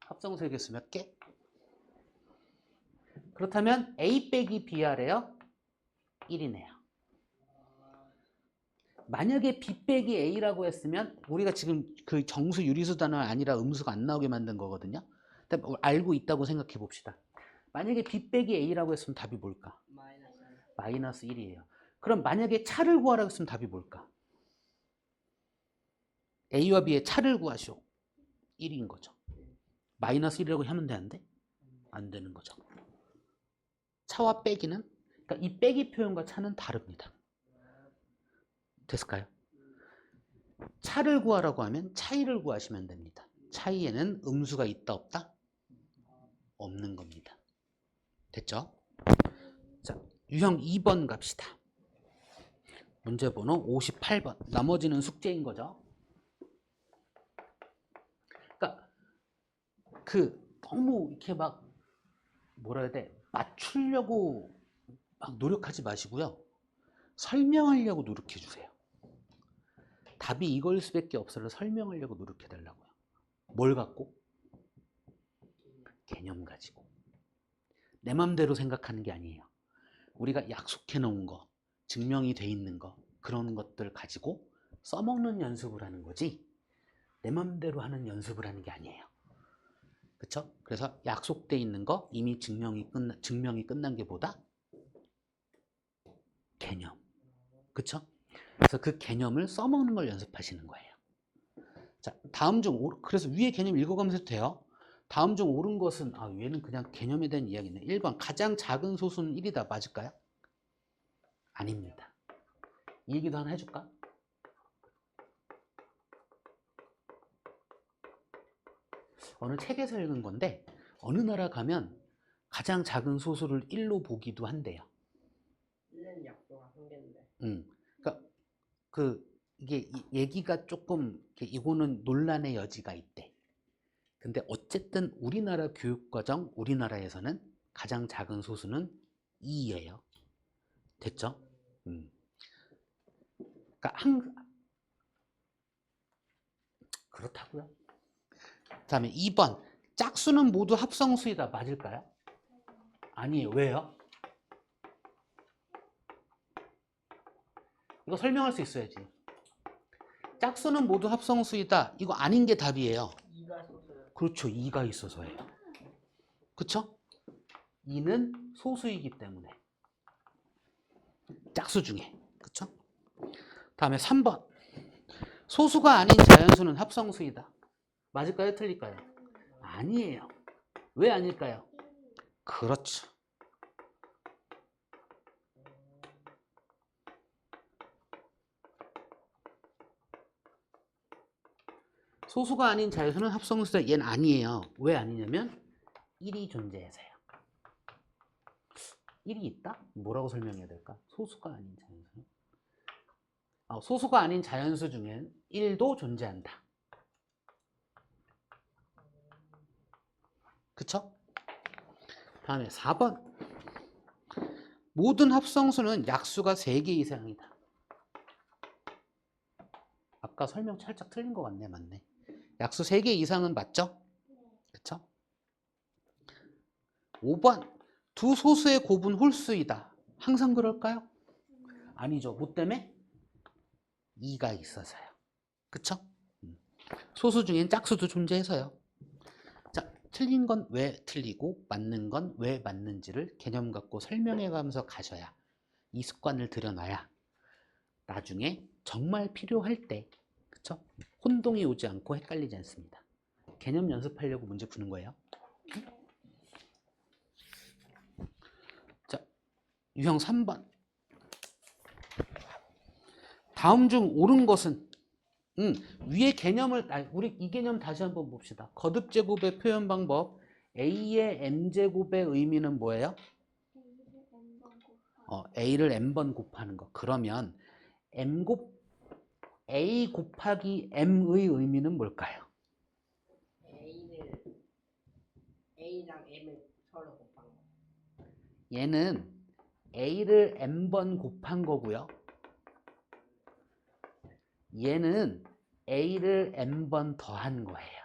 합성수의 개수 몇 개? 그렇다면 A 빼기 B하래요? 1이네요. 만약에 B 빼기 A라고 했으면 우리가 지금 그 정수 유리수 단어가 아니라 음수가 안 나오게 만든 거거든요. 알고 있다고 생각해 봅시다. 만약에 B 빼기 A라고 했으면 답이 뭘까? 마이너스 1이에요. 그럼 만약에 차를 구하라고 했으면 답이 뭘까? A와 B의 차를 구하시오. 1인 거죠. 마이너스 1이라고 하면 되는데 안 되는 거죠. 차와 빼기는, 그러니까 이 빼기 표현과 차는 다릅니다. 됐을까요? 차를 구하라고 하면 차이를 구하시면 됩니다. 차이에는 음수가 있다 없다? 없는 겁니다. 됐죠? 자, 유형 2번 갑시다. 문제 번호 58번. 나머지는 숙제인 거죠. 그러니까 너무 이렇게 막 뭐라 해야 돼? 맞추려고 막 노력하지 마시고요. 설명하려고 노력해 주세요. 답이 이걸 수밖에 없어서 설명하려고 노력해 달라고요. 뭘 갖고? 개념 가지고. 내 맘대로 생각하는 게 아니에요. 우리가 약속해 놓은 거, 증명이 돼 있는 거, 그런 것들 가지고 써먹는 연습을 하는 거지 내 맘대로 하는 연습을 하는 게 아니에요. 그쵸? 그래서 약속돼 있는 거 이미 증명이 끝난 게 보다 개념. 그쵸? 그래서 그 개념을 써먹는 걸 연습하시는 거예요. 자, 다음 중 그래서 위에 개념 읽어가면서 해도 돼요. 다음 중 옳은 것은 위에는 그냥 개념에 대한 이야기네. 1번 가장 작은 소수는 1이다. 맞을까요? 아닙니다. 이 얘기도 하나 해줄까? 어느 책에서 읽은 건데 어느 나라 가면 가장 작은 소수를 1로 보기도 한대요. 1은 약소가 한 개인데. 그러니까 이게 얘기가 조금 이거는 논란의 여지가 있대. 근데 어쨌든 우리나라 교육과정, 우리나라에서는 가장 작은 소수는 2예요. 됐죠? 그러니까 그렇다고요. 다음에 2번 짝수는 모두 합성수이다. 맞을까요? 아니에요. 왜요? 이거 설명할 수 있어야지. 짝수는 모두 합성수이다. 이거 아닌 게 답이에요. 2가 소수요. 그렇죠. 2가 있어서예요. 그쵸? 2는 소수이기 때문에. 짝수 중에. 그쵸? 다음에 3번. 소수가 아닌 자연수는 합성수이다. 맞을까요? 틀릴까요? 아니에요. 왜 아닐까요? 그렇죠. 소수가 아닌 자연수는 합성수다. 얘는 아니에요. 왜 아니냐면 1이 존재해서요. 1이 있다? 뭐라고 설명해야 될까? 소수가 아닌 자연수. 소수가 아닌 자연수 중엔 1도 존재한다. 그쵸? 다음에 4번. 모든 합성수는 약수가 3개 이상이다. 아까 설명 살짝 틀린 것 같네. 맞네. 약수 3개 이상은 맞죠? 그쵸? 5번. 두 소수의 곱은 홀수이다. 항상 그럴까요? 아니죠. 뭐 때문에? 2가 있어서요. 그쵸? 소수 중엔 짝수도 존재해서요. 자, 틀린 건 왜 틀리고 맞는 건 왜 맞는지를 개념 갖고 설명해 가면서 가셔야, 이 습관을 들여놔야 나중에 정말 필요할 때, 그쵸? 혼동이 오지 않고 헷갈리지 않습니다. 개념 연습하려고 문제 푸는 거예요. 자, 유형 3번. 다음 중 옳은 것은, 위의 개념을, 우리 이 개념 다시 한번 봅시다. 거듭제곱의 표현 방법. A의 M제곱의 의미는 뭐예요? A를 M번 곱하는 거. 그러면 A 곱하기 M의 의미는 뭘까요? A랑 M을 서로 곱한 거. 얘는 A를 M번 곱한 거고요. 얘는 A를 M번 더한 거예요.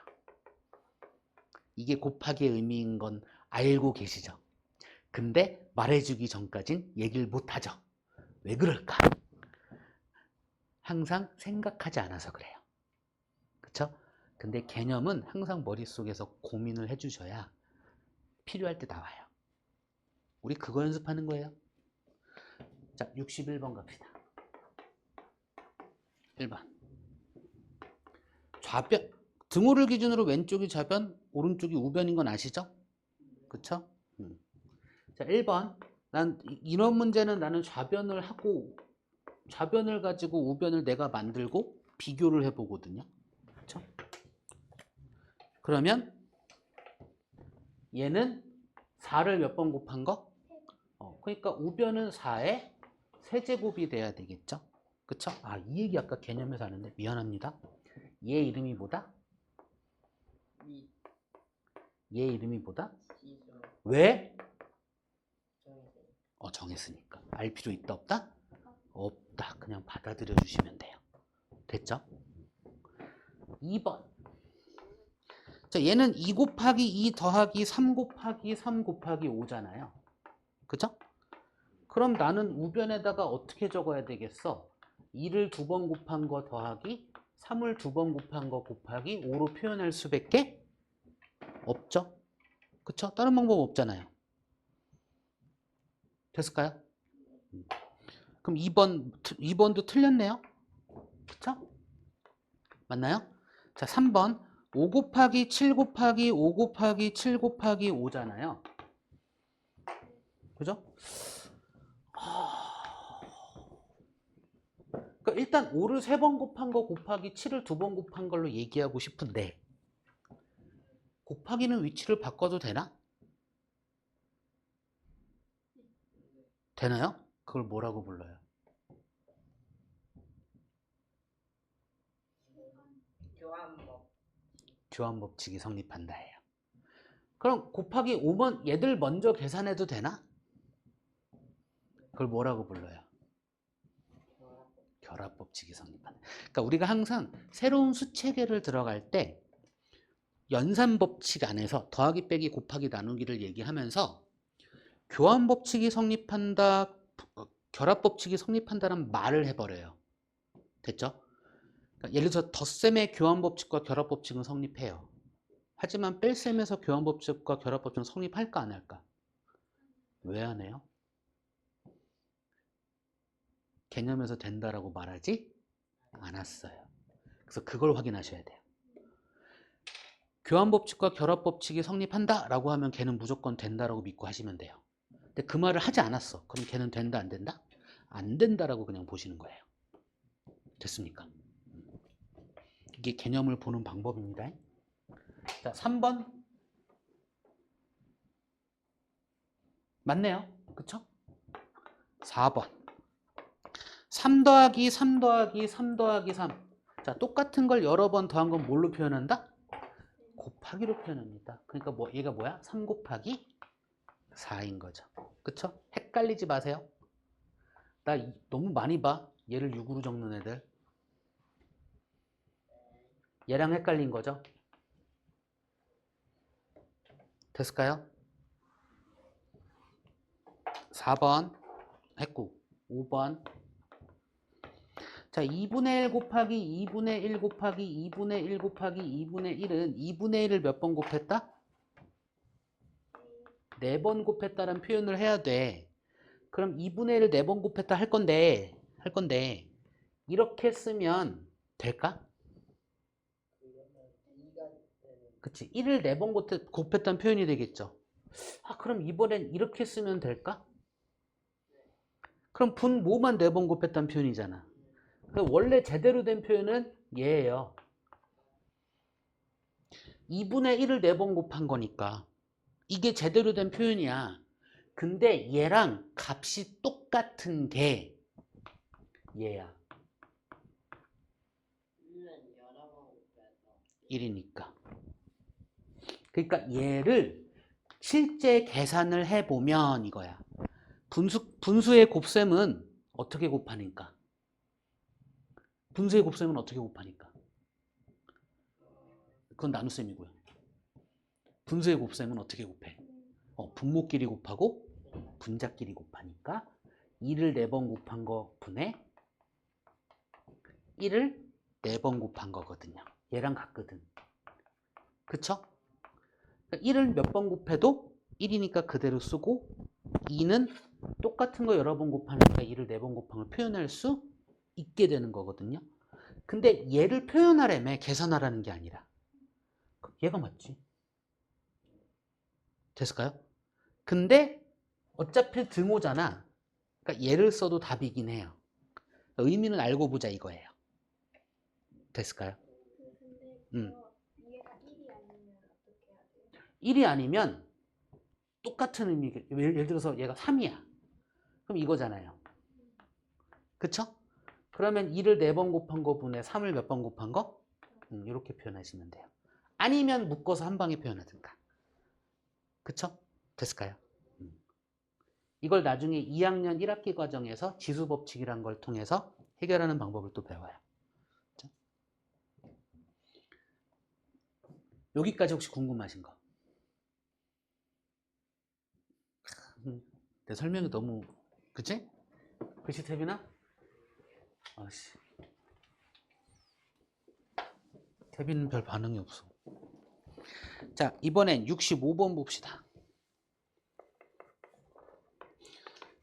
이게 곱하기의 의미인 건 알고 계시죠? 근데 말해주기 전까진 얘기를 못하죠. 왜 그럴까? 항상 생각하지 않아서 그래요. 그쵸? 근데 개념은 항상 머릿속에서 고민을 해주셔야 필요할 때 나와요. 우리 그거 연습하는 거예요. 자, 61번 갑시다. 1번. 좌변. 등호를 기준으로 왼쪽이 좌변, 오른쪽이 우변인 건 아시죠? 그쵸? 자, 1번. 이런 문제는 나는 좌변을 하고, 좌변을 가지고 우변을 내가 만들고 비교를 해보거든요. 그쵸? 그러면 얘는 4를 몇 번 곱한 거? 그러니까 우변은 4의 세제곱이 돼야 되겠죠? 그쵸? 이 얘기 아까 개념에서 하는데 미안합니다. 얘 이름이 뭐다? 얘 이름이 뭐다? 왜? 정했으니까. 알 필요 있다 없다? 없다. 그냥 받아들여 주시면 돼요. 됐죠? 2번. 자, 얘는 2 곱하기 2 더하기 3 곱하기 3 곱하기 5잖아요. 그죠? 그럼 나는 우변에다가 어떻게 적어야 되겠어? 2를 2번 곱한 거 더하기 3을 2번 곱한 거 곱하기 5로 표현할 수밖에 없죠? 그쵸? 다른 방법 없잖아요. 됐을까요? 그럼 2번도 틀렸네요? 그쵸? 맞나요? 자, 3번. 5 곱하기 7 곱하기 5 곱하기 7 곱하기 5잖아요. 그죠? 그러니까 일단 5를 3번 곱한 거 곱하기 7을 2번 곱한 걸로 얘기하고 싶은데, 곱하기는 위치를 바꿔도 되나? 되나요? 그걸 뭐라고 불러요? 교환법칙이 성립한다예요. 그럼 곱하기 5번 얘들 먼저 계산해도 되나? 그걸 뭐라고 불러요? 결합법칙이 성립한다. 그러니까 우리가 항상 새로운 수체계를 들어갈 때 연산법칙 안에서 더하기 빼기 곱하기 나누기를 얘기하면서 교환법칙이 성립한다, 결합법칙이 성립한다는 말을 해버려요. 됐죠? 그러니까 예를 들어서 덧셈의 교환법칙과 결합법칙은 성립해요. 하지만 뺄셈에서 교환법칙과 결합법칙은 성립할까 안 할까? 왜 안 해요? 개념에서 된다라고 말하지 않았어요. 그래서 그걸 확인하셔야 돼요. 교환법칙과 결합법칙이 성립한다라고 하면 걔는 무조건 된다라고 믿고 하시면 돼요. 근데 그 말을 하지 않았어. 그럼 걔는 된다 안 된다? 안 된다라고 그냥 보시는 거예요. 됐습니까? 이게 개념을 보는 방법입니다. 자, 3번 맞네요. 그쵸? 4번 3 더하기 3 더하기 3 더하기 3. 자, 똑같은 걸 여러 번 더한 건 뭘로 표현한다? 곱하기로 표현합니다. 그러니까 뭐 얘가 뭐야? 3 곱하기 4인 거죠. 그쵸? 헷갈리지 마세요. 나 너무 많이 봐. 얘를 6으로 적는 애들. 얘랑 헷갈린 거죠? 됐을까요? 4번 했고 5번 자 2분의 1 곱하기 2분의 1 곱하기 2분의 1 곱하기 2분의 1은 2분의 1을 몇 번 곱했다? 4번 곱했다는 표현을 해야 돼. 그럼 2분의 1을 4번 곱했다 할 건데 이렇게 쓰면 될까? 그치 1을 4번 곱했다는 표현이 되겠죠. 아 그럼 이번엔 이렇게 쓰면 될까? 그럼 분모만 4번 곱했다는 표현이잖아. 그럼 원래 제대로 된 표현은 얘예요. 2분의 1을 4번 곱한 거니까 이게 제대로 된 표현이야. 근데 얘랑 값이 똑같은 게 얘야. 1이니까. 그러니까 얘를 실제 계산을 해보면 이거야. 분수의 곱셈은 어떻게 곱하니까? 분수의 곱셈은 어떻게 곱하니까? 그건 나눗셈이고요. 분수의 곱셈은 어떻게 곱해? 분모끼리 곱하고 분자끼리 곱하니까 2를 4번 곱한 거 분의 1을 4번 곱한 거거든요. 얘랑 같거든. 그쵸? 1을 몇 번 곱해도 1이니까 그대로 쓰고 2는 똑같은 거 여러 번 곱하니까 2를 4번 곱한 걸 표현할 수 있게 되는 거거든요. 근데 얘를 표현하려면 계산하라는 게 아니라 얘가 맞지. 됐을까요? 근데 어차피 등호잖아. 그러니까 얘를 써도 답이긴 해요. 의미는 알고 보자 이거예요. 됐을까요? 근데 얘가 1이 아니면 어떻게 해야 돼요? 1이 아니면 똑같은 의미. 예를 들어서 얘가 3이야. 그럼 이거잖아요. 그쵸? 그러면 2를 4번 곱한 거 분의 3을 몇 번 곱한 거? 이렇게 표현하시면 돼요. 아니면 묶어서 한 방에 표현하든가. 그쵸? 됐을까요? 이걸 나중에 2학년 1학기 과정에서 지수법칙이란 걸 통해서 해결하는 방법을 또 배워요. 자. 여기까지 혹시 궁금하신 거? 내 설명이 너무 그치? 그치 태빈아? 아씨 태빈은 별 반응이 없어. 자 이번엔 65번 봅시다.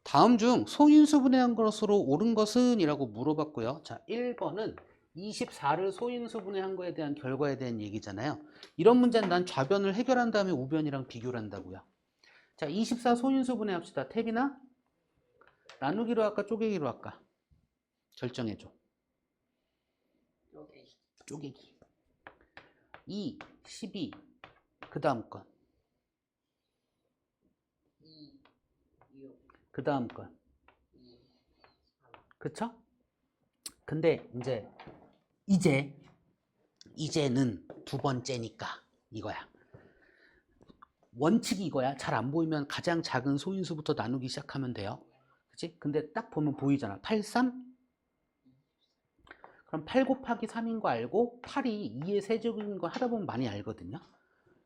다음 중 소인수분해한 것으로 옳은 것은? 이라고 물어봤고요. 자 1번은 24를 소인수분해한 거에 대한 결과에 대한 얘기잖아요. 이런 문제는 난 좌변을 해결한 다음에 우변이랑 비교를 한다고요. 자 24 소인수분해 합시다. 태빈아 나누기로 할까 쪼개기로 할까? 결정해줘. 쪼개기. 2, 12 그 다음 건. 그 다음 건. 그쵸? 근데 이제는 두 번째니까 이거야. 원칙이 이거야. 잘 안 보이면 가장 작은 소인수부터 나누기 시작하면 돼요. 그치? 근데 딱 보면 보이잖아. 8, 3? 그럼 8 곱하기 3인 거 알고 8이 2의 세제곱인 거 하다 보면 많이 알거든요.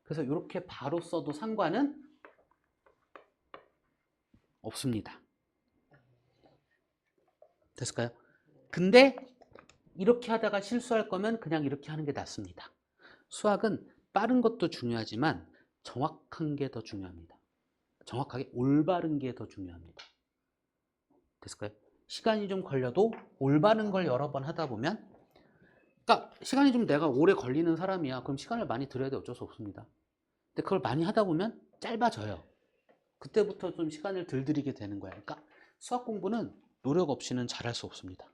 그래서 이렇게 바로 써도 상관은 없습니다. 됐을까요? 근데 이렇게 하다가 실수할 거면 그냥 이렇게 하는 게 낫습니다. 수학은 빠른 것도 중요하지만 정확한 게 더 중요합니다. 정확하게 올바른 게 더 중요합니다. 됐을까요? 시간이 좀 걸려도 올바른 걸 여러 번 하다 보면, 그러니까 시간이 좀 내가 오래 걸리는 사람이야. 그럼 시간을 많이 들여야 돼. 어쩔 수 없습니다. 근데 그걸 많이 하다 보면 짧아져요. 그때부터 좀 시간을 덜 들이게 되는 거야. 그러니까 수학 공부는 노력 없이는 잘할 수 없습니다.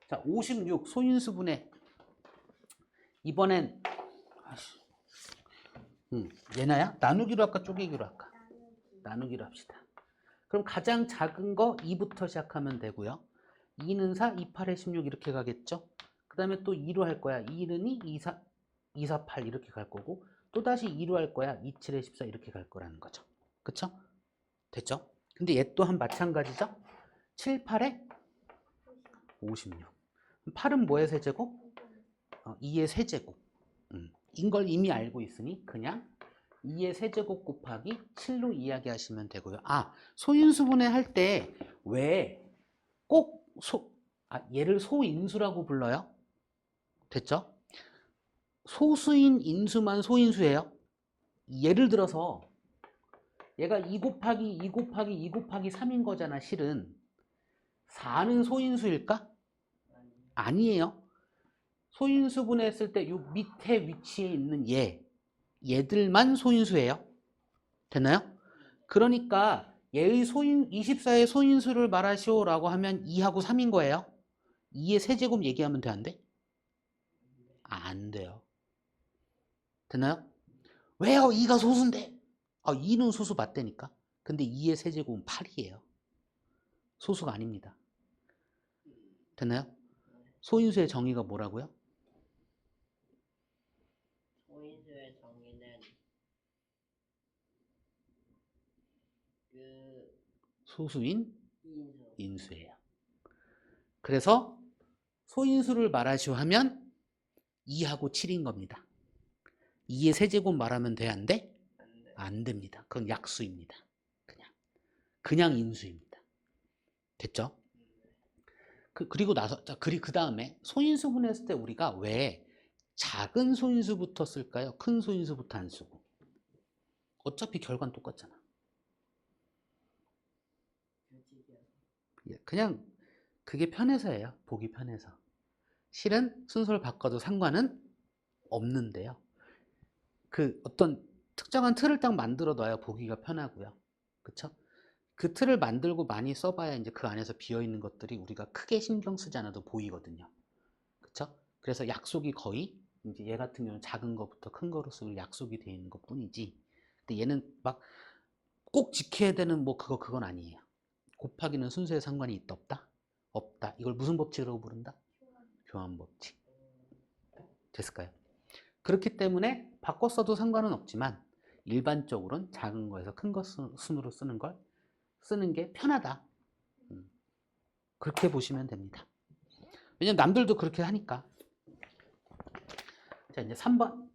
자, 56 소인수분해. 이번엔 얘나야? 나누기로 할까 쪼개기로 할까? 나누기로 합시다. 그럼 가장 작은 거 2부터 시작하면 되고요. 2는 4, 2, 8에 16 이렇게 가겠죠? 그 다음에 또 2로 할 거야. 2는 2, 2, 4, 2, 4, 8 이렇게 갈 거고 또 다시 2로 할 거야. 2, 7에 14 이렇게 갈 거라는 거죠. 그쵸? 됐죠? 근데 얘 또한 마찬가지죠? 7, 8에 56. 8은 뭐의 세제곱? 2의 세제곱. 인걸 이미 알고 있으니 그냥 2의 세제곱 곱하기 7로 이야기하시면 되고요. 아, 소인수분해 할 때 왜 꼭 얘를 소인수라고 불러요? 됐죠? 소수인 인수만 소인수예요. 예를 들어서 얘가 2 곱하기 2 곱하기 2 곱하기 3인 거잖아, 실은. 4는 소인수일까? 아니에요. 소인수분해 했을 때 요 밑에 위치에 있는 얘들만 소인수예요. 됐나요? 그러니까 얘의 24의 소인수를 말하시오라고 하면 2하고 3인 거예요. 2의 세제곱 얘기하면 돼, 안 돼? 안 돼요. 됐나요? 왜요? 2가 소수인데. 2는 소수 맞다니까. 근데 2의 세제곱은 8이에요. 소수가 아닙니다. 됐나요? 소인수의 정의가 뭐라고요? 소인수의 정의는 그 소수인 인수. 인수예요. 그래서 소인수를 말하시오 하면 2하고 7인 겁니다. 2의 세제곱 말하면 돼, 안 돼? 안 됩니다. 그건 약수입니다. 그냥 인수입니다. 됐죠? 그리고 나서 그 다음에 소인수분 했을 때 우리가 왜 작은 소인수부터 쓸까요? 큰 소인수부터 안 쓰고. 어차피 결과는 똑같잖아. 그냥 그게 편해서예요. 보기 편해서. 실은 순서를 바꿔도 상관은 없는데요. 그 어떤 특정한 틀을 딱 만들어 놔야 보기가 편하고요. 그쵸? 그 틀을 만들고 많이 써봐야 이제 그 안에서 비어있는 것들이 우리가 크게 신경 쓰지 않아도 보이거든요. 그쵸? 그래서 약속이 거의 이제 얘 같은 경우는 작은 것부터 큰 거로 쓰고 약속이 되어 있는 것 뿐이지. 근데 얘는 막 꼭 지켜야 되는 뭐 그건 아니에요. 곱하기는 순서에 상관이 있다 없다? 없다. 이걸 무슨 법칙이라고 부른다? 교환 법칙. 됐을까요? 그렇기 때문에 바꿔 써도 상관은 없지만 일반적으로는 작은 거에서 큰 거 순으로 쓰는 게 편하다. 그렇게 보시면 됩니다. 왜냐면 남들도 그렇게 하니까. 자, 이제 3번.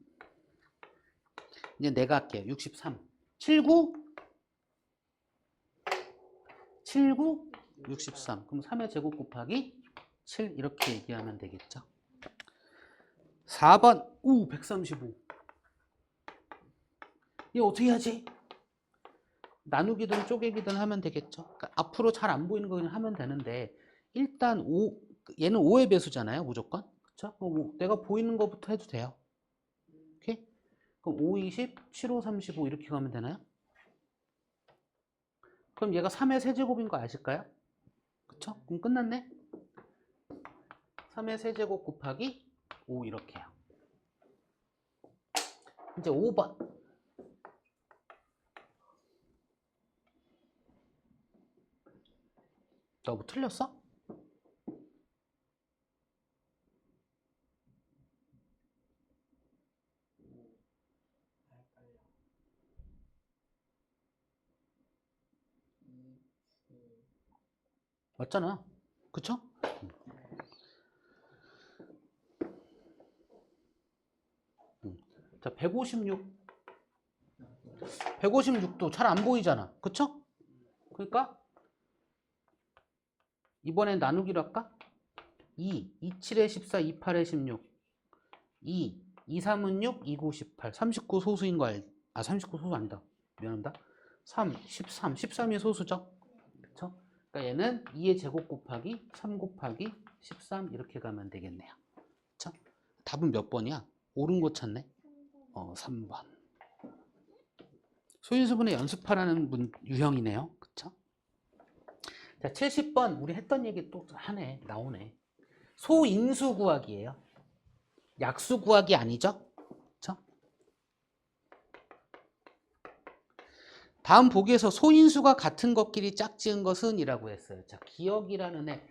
이제 내가 할게요. 63. 79, 63. 그럼 3의 제곱 곱하기 7 이렇게 얘기하면 되겠죠. 4번. 135. 이거 어떻게 하지? 나누기든 쪼개기든 하면 되겠죠. 그러니까 앞으로 잘 안 보이는 거 그냥 하면 되는데 일단 얘는 5의 배수잖아요. 무조건. 그쵸? 내가 보이는 것부터 해도 돼요. 오케이? 그럼 5, 20, 7, 5, 35 이렇게 가면 되나요? 그럼 얘가 3의 세제곱인 거 아실까요? 그쵸? 그럼 끝났네? 3의 세제곱 곱하기 5 이렇게요. 이제 5번. 너 뭐 틀렸어? 맞잖아. 그쵸? 자, 156도 잘 안 보이잖아. 그쵸? 그러니까 이번엔 나누기로 할까? 2, 27에 14, 28에 16 2, 2, 3은 6, 2, 9, 18 39 소수인 거 알지? 아 39 소수 아니다. 미안합니다. 3, 13, 13이 소수죠? 그쵸? 그러니까 얘는 2의 제곱 곱하기 3 곱하기 13 이렇게 가면 되겠네요. 그쵸? 답은 몇 번이야? 옳은 거 찾네? 3번. 소인수분해 연습하라는 유형이네요. 그쵸? 자, 70번 우리 했던 얘기 또 하네. 나오네. 소인수 구하기예요. 약수 구하기 아니죠? 그쵸? 다음 보기에서 소인수가 같은 것끼리 짝지은 것은 이라고 했어요. 자, 기억이라는 애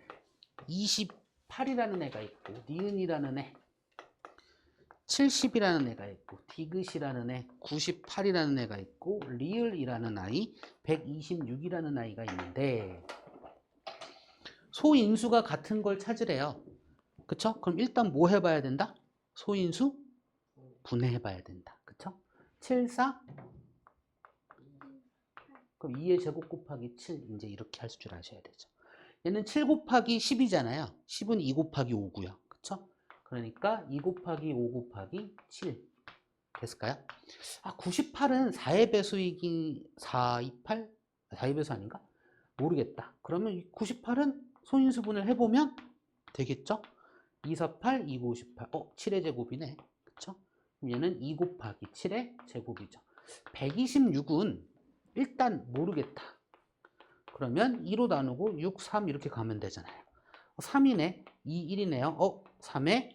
28이라는 애가 있고 니은이라는 애 70이라는 애가 있고 디귿이라는 애 98이라는 애가 있고 리을이라는 아이 126이라는 아이가 있는데 소인수가 같은 걸 찾으래요. 그쵸? 그럼 일단 뭐 해봐야 된다? 소인수 분해해봐야 된다. 그쵸? 7, 4 그럼 2의 제곱 곱하기 7 이제 이렇게 할 줄 아셔야 되죠. 얘는 7 곱하기 10이잖아요. 10은 2 곱하기 5고요. 그쵸? 그러니까 2 곱하기 5 곱하기 7 됐을까요? 아 98은 4의 배수이긴 4, 2, 8? 4의 배수 아닌가? 모르겠다. 그러면 98은 소인수분을 해보면 되겠죠? 2, 4, 8, 2, 9, 18 7의 제곱이네. 그쵸? 그럼 얘는 2 곱하기 7의 제곱이죠. 126은 일단 모르겠다. 그러면 2로 나누고 6, 3 이렇게 가면 되잖아요. 3이네. 2, 1이네요. 3에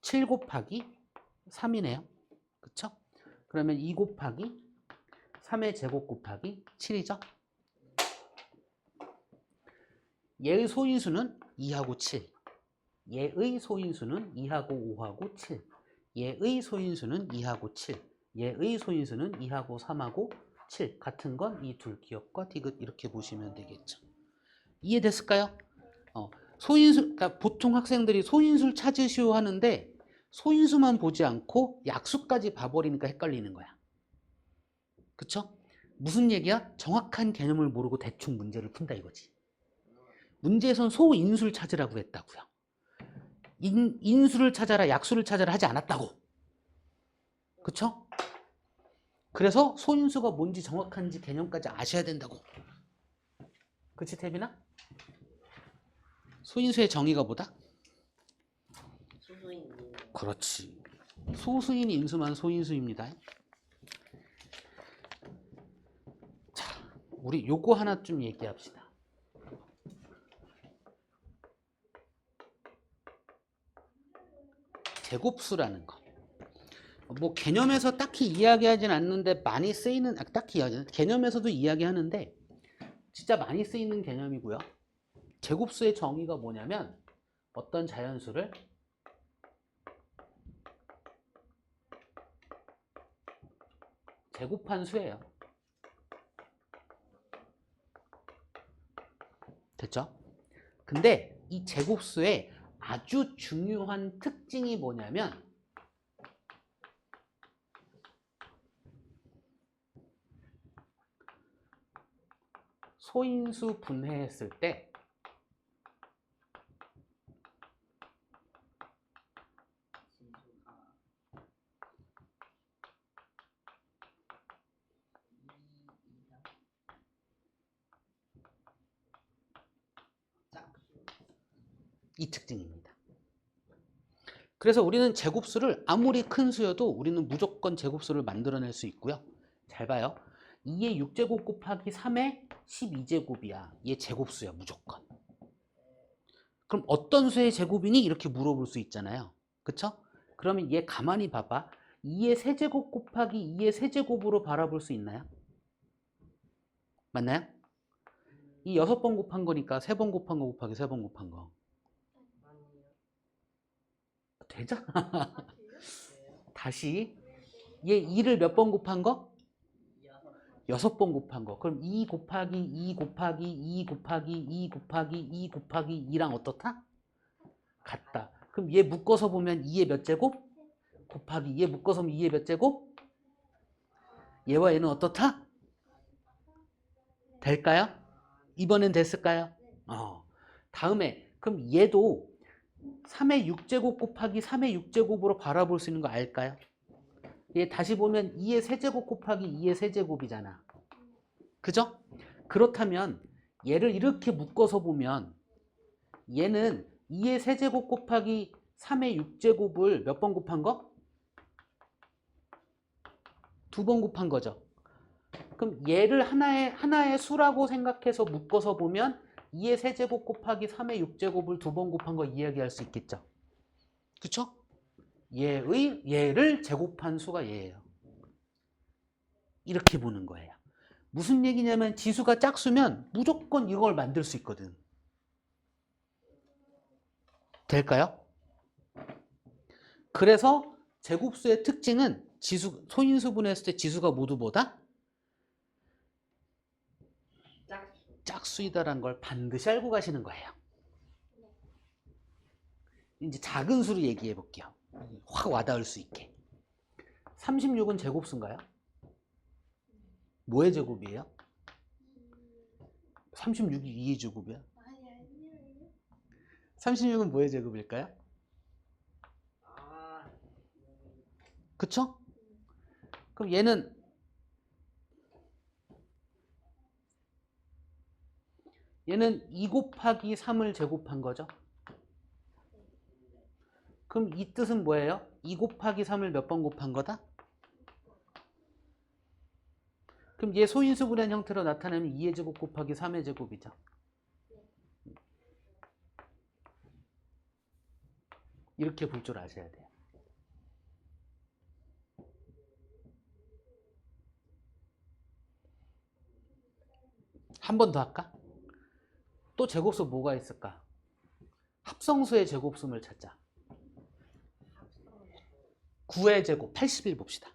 7 곱하기 3이네요. 그쵸? 그러면 2 곱하기 3의 제곱 곱하기 7이죠. 얘의 소인수는 2하고 7. 얘의 소인수는 2하고 5하고 7. 얘의 소인수는 2하고 7. 얘의 소인수는 2하고 3하고 7. 같은 건 이 둘 기억과 디귿 이렇게 보시면 되겠죠. 이해됐을까요? 소인수, 그러니까 보통 학생들이 소인수를 찾으시오 하는데 소인수만 보지 않고 약수까지 봐버리니까 헷갈리는 거야. 그쵸? 무슨 얘기야? 정확한 개념을 모르고 대충 문제를 푼다 이거지. 문제에선 소인수를 찾으라고 했다고요. 인수를 찾아라, 약수를 찾아라 하지 않았다고. 그쵸? 그래서 소인수가 뭔지 정확한지 개념까지 아셔야 된다고. 그치, 태빈아? 소인수의 정의가 뭐다? 소수인 그렇지. 소수인 인수만 소인수입니다. 자, 우리 요거 하나 좀 얘기합시다. 제곱수라는 거. 뭐 개념에서 딱히 이야기하진 않는데 많이 쓰이는 딱히 개념에서도 이야기하는데 진짜 많이 쓰이는 개념이고요. 제곱수의 정의가 뭐냐면 어떤 자연수를 제곱한 수예요. 됐죠? 근데 이 제곱수의 아주 중요한 특징이 뭐냐면 소인수 분해했을 때 이 특징입니다. 그래서 우리는 제곱수를 아무리 큰 수여도 우리는 무조건 제곱수를 만들어낼 수 있고요. 잘 봐요. 2의 6제곱 곱하기 3의 12제곱이야. 얘 제곱수야 무조건. 그럼 어떤 수의 제곱이니? 이렇게 물어볼 수 있잖아요. 그쵸? 그러면 얘 가만히 봐봐. 2의 세제곱 곱하기 2의 세제곱으로 바라볼 수 있나요? 맞나요? 이 6번 곱한 거니까 3번 곱한 거 곱하기 3번 곱한 거. 되잖아. 다시 얘 2를 몇 번 곱한 거? 6번 곱한 거. 그럼 2 곱하기 2 곱하기 2 곱하기 2 곱하기 2 곱하기 2랑 어떻다? 같다. 그럼 얘 묶어서 보면 2의 몇 제곱? 곱하기 얘 묶어서 보면 2의 몇 제곱? 얘와 얘는 어떻다? 될까요? 이번엔 됐을까요? 다음에 그럼 얘도 3의 6제곱 곱하기 3의 6제곱으로 바라볼 수 있는 거 알까요? 얘 다시 보면 2의 세제곱 곱하기 2의 세제곱이잖아. 그죠? 그렇다면 얘를 이렇게 묶어서 보면 얘는 2의 세제곱 곱하기 3의 6제곱을 몇 번 곱한 거? 2번 곱한 거죠. 그럼 얘를 하나의 수라고 생각해서 묶어서 보면 2의 세제곱 곱하기 3의 6제곱을 2번 곱한 거 이야기할 수 있겠죠. 그쵸? 얘를 제곱한 수가 얘예요. 이렇게 보는 거예요. 무슨 얘기냐면 지수가 짝수면 무조건 이걸 만들 수 있거든. 될까요? 그래서 제곱수의 특징은 소인수분해 했을 때 지수가 모두 뭐다? 짝수이다라는 걸 반드시 알고 가시는 거예요. 이제 작은 수로 얘기해 볼게요. 확 와닿을 수 있게. 36은 제곱수인가요? 뭐의 제곱이에요? 36이 2의 제곱이야? 36은 뭐의 제곱일까요? 그쵸? 그럼 얘는 얘는 2 곱하기 3을 제곱한 거죠. 그럼 이 뜻은 뭐예요? 2 곱하기 3을 몇 번 곱한 거다? 그럼 얘 소인수분해 형태로 나타내면 2의 제곱 곱하기 3의 제곱이죠. 이렇게 볼 줄 아셔야 돼요. 한 번 더 할까? 또 제곱수 뭐가 있을까? 합성수의 제곱수를 찾자. 9의 제곱 81 봅시다.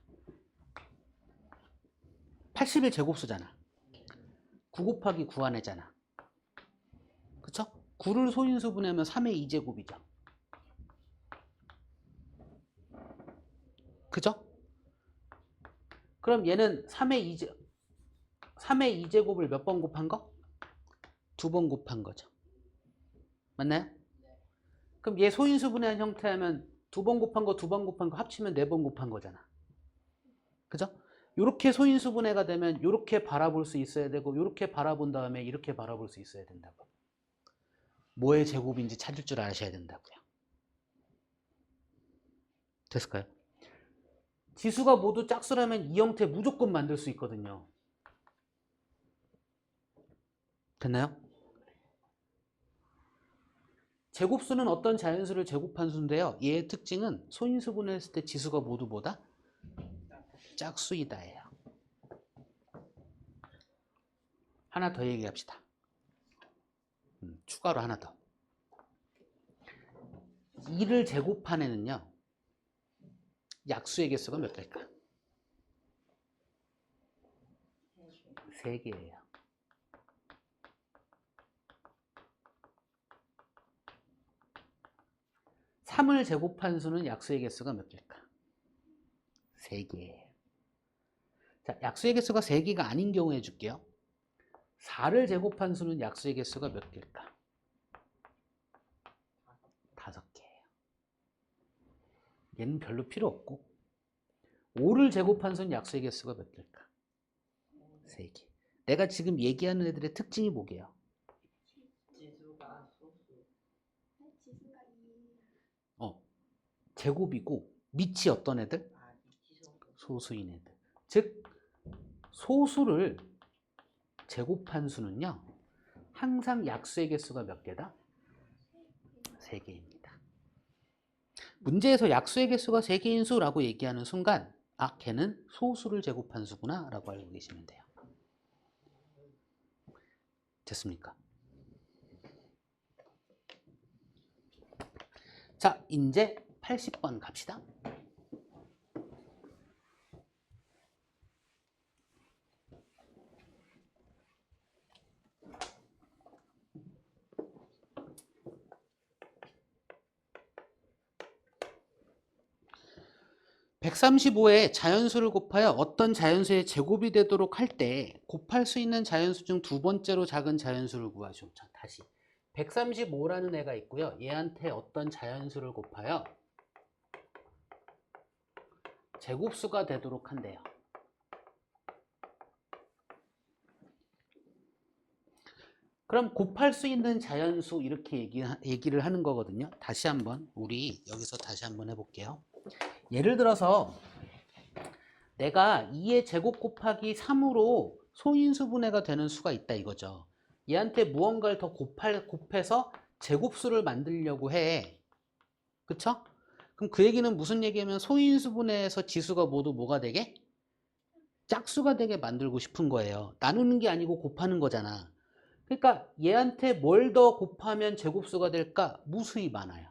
81 제곱수잖아. 9 곱하기 9 안에잖아. 그쵸? 9를 소인수분해하면 3의 2제곱이죠. 그죠? 그럼 얘는 3의 2제곱을 몇 번 곱한 거? 2번 곱한 거죠. 맞나요? 그럼 얘 소인수분해한 형태하면 2번 곱한 거, 2번 곱한 거 합치면 4번 곱한 거잖아. 그죠? 이렇게 소인수분해가 되면 이렇게 바라볼 수 있어야 되고 이렇게 바라본 다음에 이렇게 바라볼 수 있어야 된다고. 뭐의 제곱인지 찾을 줄 아셔야 된다고요. 됐을까요? 지수가 모두 짝수라면 이 형태 무조건 만들 수 있거든요. 됐나요? 제곱수는 어떤 자연수를 제곱한 수인데요. 얘의 특징은 소인수분해 했을 때 지수가 모두 뭐다? 짝수이다예요. 하나 더 얘기합시다. 추가로 하나 더. 2를 제곱한 애는요. 약수의 개수가 몇 개일까? 3개예요. 3을 제곱한 수는 약수의 개수가 몇 개일까? 3개예요. 자, 약수의 개수가 3개가 아닌 경우 해줄게요. 4를 제곱한 수는 약수의 개수가 몇 개일까? 5개예요. 얘는 별로 필요 없고 5를 제곱한 수는 약수의 개수가 몇 개일까? 3개. 내가 지금 얘기하는 애들의 특징이 뭐게요? 제곱이고 밑이 어떤 애들? 소수인 애들. 즉 소수를 제곱한 수는요. 항상 약수의 개수가 몇 개다? 3개입니다. 문제에서 약수의 개수가 3개인 수라고 얘기하는 순간 아, 걔는 소수를 제곱한 수구나 라고 알고 계시면 돼요. 됐습니까? 자, 이제 80번 갑시다. 135에 자연수를 곱하여 어떤 자연수의 제곱이 되도록 할 때 곱할 수 있는 자연수 중 두 번째로 작은 자연수를 구하죠. 자, 다시 135라는 애가 있고요. 얘한테 어떤 자연수를 곱하여 제곱수가 되도록 한대요. 그럼 곱할 수 있는 자연수 이렇게 얘기를 하는 거거든요. 다시 한번 우리 여기서 다시 한번 해볼게요. 예를 들어서 내가 2의 제곱 곱하기 3으로 소인수분해가 되는 수가 있다 이거죠. 얘한테 무언가를 더 곱해서 제곱수를 만들려고 해. 그쵸? 그럼 그 얘기는 무슨 얘기냐면 소인수분해에서 지수가 모두 뭐가 되게? 짝수가 되게 만들고 싶은 거예요. 나누는 게 아니고 곱하는 거잖아. 그러니까 얘한테 뭘 더 곱하면 제곱수가 될까? 무수히 많아요.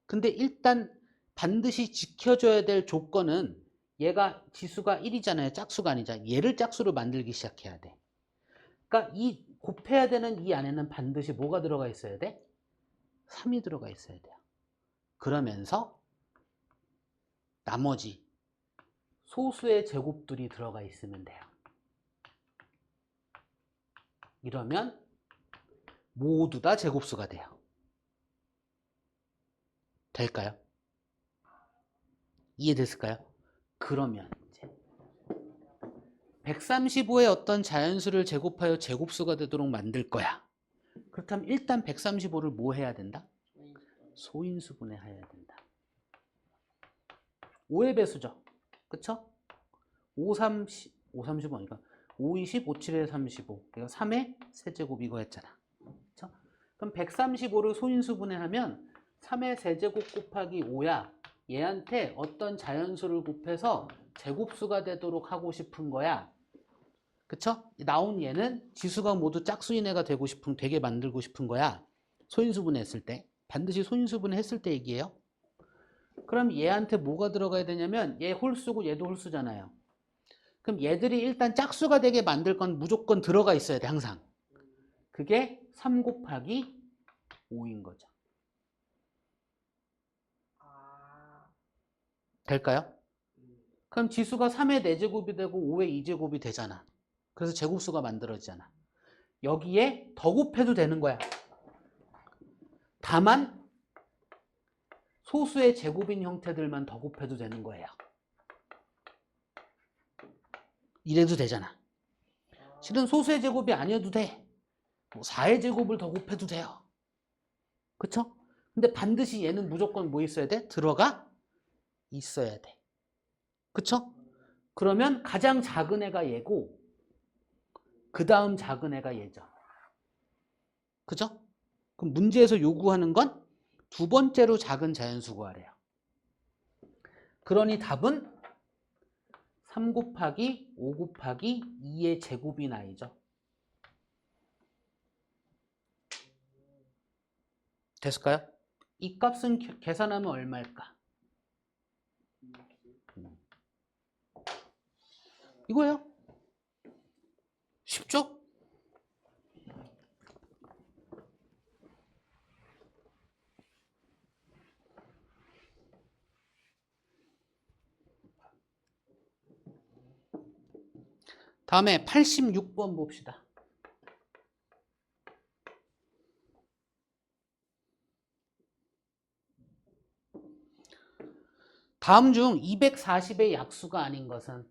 근데 일단 반드시 지켜줘야 될 조건은 얘가 지수가 1이잖아요. 짝수가 아니잖아. 얘를 짝수로 만들기 시작해야 돼. 그러니까 이 곱해야 되는 이 안에는 반드시 뭐가 들어가 있어야 돼? 3이 들어가 있어야 돼요. 그러면서 나머지 소수의 제곱들이 들어가 있으면 돼요. 이러면 모두 다 제곱수가 돼요. 될까요? 이해됐을까요? 그러면 이제 135의 어떤 자연수를 제곱하여 제곱수가 되도록 만들 거야. 그렇다면 일단 135를 뭐 해야 된다? 소인수분해 해야 된다. 5의 배수죠. 그쵸? 5, 30, 5, 35니까 5, 20, 5, 7에 35. 그러니까 3의 세제곱 이거 했잖아. 그쵸? 그럼 135를 소인수분해하면 3의 세제곱 곱하기 5야. 얘한테 어떤 자연수를 곱해서 제곱수가 되도록 하고 싶은 거야. 그쵸? 나온 얘는 지수가 모두 짝수인 애가 되게 만들고 싶은 거야. 소인수분해 했을 때. 반드시 소인수분해 했을 때 얘기예요. 그럼 얘한테 뭐가 들어가야 되냐면 얘 홀수고 얘도 홀수잖아요. 그럼 얘들이 일단 짝수가 되게 만들 건 무조건 들어가 있어야 돼, 항상. 그게 3 곱하기 5인 거죠. 될까요? 그럼 지수가 3의 4제곱이 되고 5의 2제곱이 되잖아. 그래서 제곱수가 만들어지잖아. 여기에 더 곱해도 되는 거야. 다만 소수의 제곱인 형태들만 더 곱해도 되는 거예요. 이래도 되잖아. 실은 소수의 제곱이 아니어도 돼. 뭐 4의 제곱을 더 곱해도 돼요. 그쵸? 근데 반드시 얘는 무조건 뭐 있어야 돼? 들어가 있어야 돼. 그쵸? 그러면 가장 작은 애가 얘고 그 다음 작은 애가 얘죠. 그죠? 그럼 문제에서 요구하는 건 두 번째로 작은 자연수 구하래요. 그러니 답은 3 곱하기 5 곱하기 2의 제곱이 나이죠. 됐을까요? 이 값은 계산하면 얼마일까? 이거예요. 쉽죠? 다음에 86번 봅시다. 다음 중 240의 약수가 아닌 것은?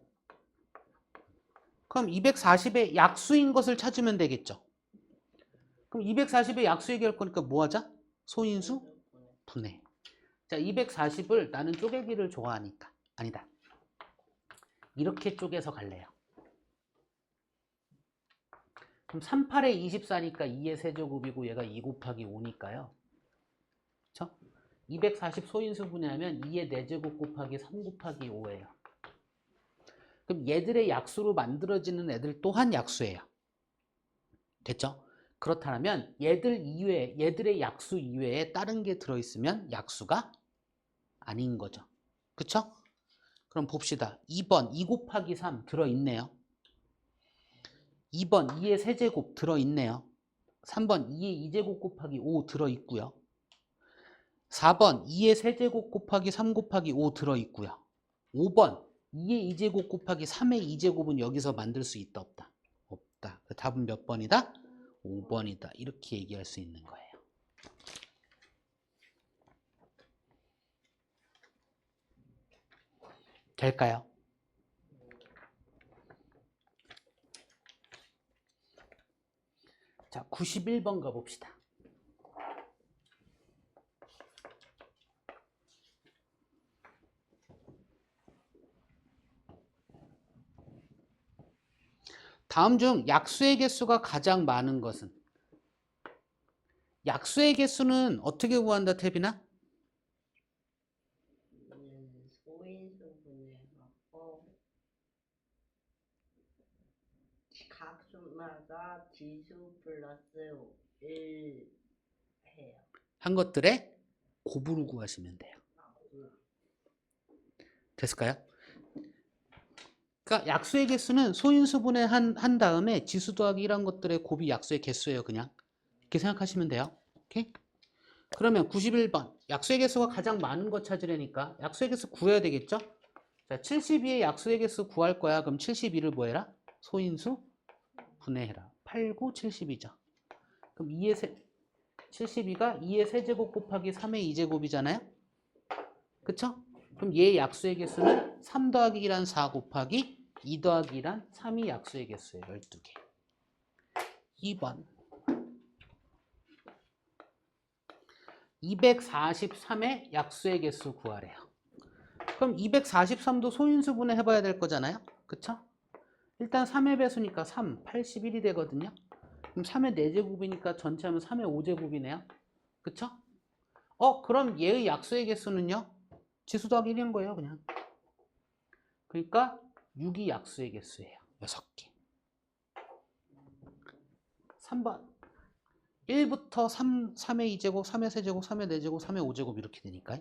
그럼 240의 약수인 것을 찾으면 되겠죠. 그럼 240의 약수 얘기할 거니까 뭐 하자? 소인수? 분해. 자, 240을 나는 쪼개기를 좋아하니까. 아니다. 이렇게 쪼개서 갈래요. 그럼 38에 24니까 2의 세제곱이고 얘가 2 곱하기 5니까요. 그쵸? 240 소인수 분해하면 2의 4제곱 곱하기 3 곱하기 5예요. 그럼 얘들의 약수로 만들어지는 애들 또한 약수예요. 됐죠? 그렇다면 얘들의 약수 이외에 다른 게 들어있으면 약수가 아닌 거죠. 그쵸? 그럼 봅시다. 2번 2 곱하기 3 들어있네요. 2번 2의 세제곱 들어있네요. 3번 2의 2제곱 곱하기 5 들어있고요. 4번 2의 세제곱 곱하기 3 곱하기 5 들어있고요. 5번 2의 2제곱 곱하기 3의 2제곱은 여기서 만들 수 있다 없다? 없다. 답은 몇 번이다? 5번이다. 이렇게 얘기할 수 있는 거예요. 될까요? 자, 91번 가봅시다. 다음 중 약수의 개수가 가장 많은 것은? 약수의 개수는 어떻게 구한다, 태빈아? 소인수분해 갖고 각 수마다 지수 플러스 1 해요. 한 것들의 곱으로 구하시면 돼요. 됐을까요? 그러니까 약수의 개수는 소인수분해 한 다음에 지수 더하기 1한 것들의 곱이 약수의 개수예요. 그냥 이렇게 생각하시면 돼요. 오케이? 그러면 91번 약수의 개수가 가장 많은 거 찾으려니까 약수의 개수 구해야 되겠죠? 자, 72의 약수의 개수 구할 거야. 그럼 72를 뭐 해라? 소인수 분해해라. 8, 9, 72죠. 그럼 72가 2의 세제곱 곱하기 3의 2제곱이잖아요. 그쵸? 그럼 얘의 약수의 개수는 3 더하기 1한 4 곱하기 2 더하기 1한 3이 약수의 개수예요. 12개. 2번 243의 약수의 개수 구하래요. 그럼 243도 소인수분해 해봐야 될 거잖아요. 그쵸? 일단 3의 배수니까 3, 81이 되거든요. 그럼 3의 4제곱이니까 전체 하면 3의 5제곱이네요. 그쵸? 그럼 얘의 약수의 개수는요? 지수 더하기 1인 거예요, 그냥. 그러니까 6이 약수의 개수예요. 6개. 3번 1부터 3의 2제곱, 3의 세제곱, 3의 4제곱, 3의 5제곱 이렇게 되니까.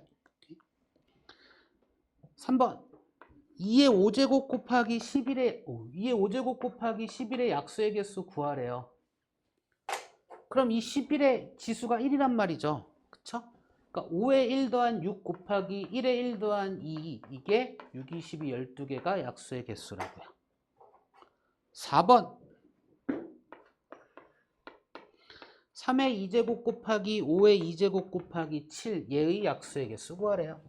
3번 2의 5제곱 곱하기 2의 5제곱 곱하기 11의 약수의 개수 구하래요. 그럼 이 11의 지수가 1이란 말이죠. 그쵸? 그러니까 5의 1 더한 6 곱하기 1의 1 더한 2 이게 6, 22, 12개가 약수의 개수라고요. 4번 3의 2제곱 곱하기 5의 2제곱 곱하기 7 얘의 약수의 개수 구하래요.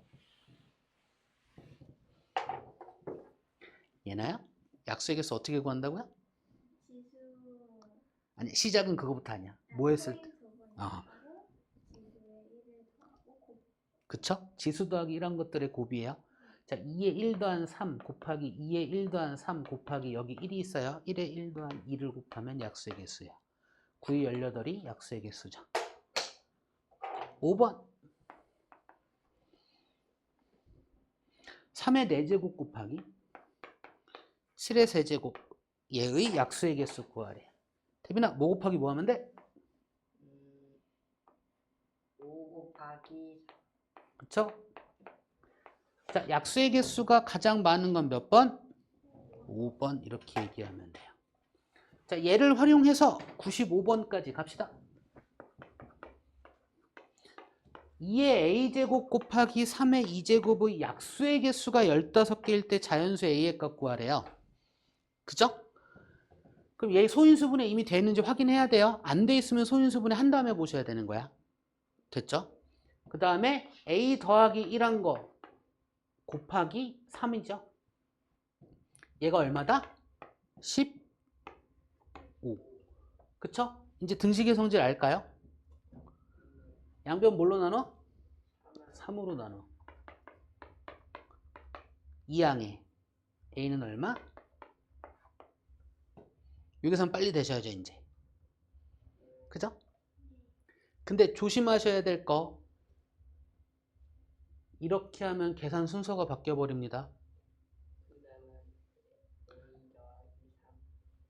얘나요? 약수의 개수 어떻게 구한다고요? 지수 아니 시작은 그거부터 아니야. 뭐 했을 때? 소인수분해하고 지수의 1을 더하고 곱. 그쵸? 지수 더하기 1한 것들의 곱이에요. 자, 2의 1 더한 3 곱하기 2의 1 더한 3 곱하기 여기 1이 있어요. 1의 1 더한 2를 곱하면 약수의 개수예요. 9의 18이 약수의 개수죠. 5번 3의 4제곱 곱하기 7의 세제곱 얘의 약수의 개수 구하래. 태빈아 뭐 곱하기 뭐 하면 돼? 5 곱하기 그쵸? 자, 약수의 개수가 가장 많은 건 몇 번? 5번 이렇게 얘기하면 돼요. 자, 얘를 활용해서 95번까지 갑시다. 2의 a제곱 곱하기 3의 2제곱의 약수의 개수가 15개일 때 자연수 a의 값 구하래요. 그죠? 그럼 얘 소인수분해 이미 돼 있는지 확인해야 돼요. 안 돼 있으면 소인수분해 한 다음에 보셔야 되는 거야. 됐죠? 그 다음에 a 더하기 1한 거 곱하기 3이죠. 얘가 얼마다? 15. 그쵸? 이제 등식의 성질 알까요? 양변 뭘로 나눠? 3으로 나눠. 2항에 a는 얼마? 요 계산 빨리 되셔야죠 이제. 그죠? 근데 조심하셔야 될 거 이렇게 하면 계산 순서가 바뀌어 버립니다.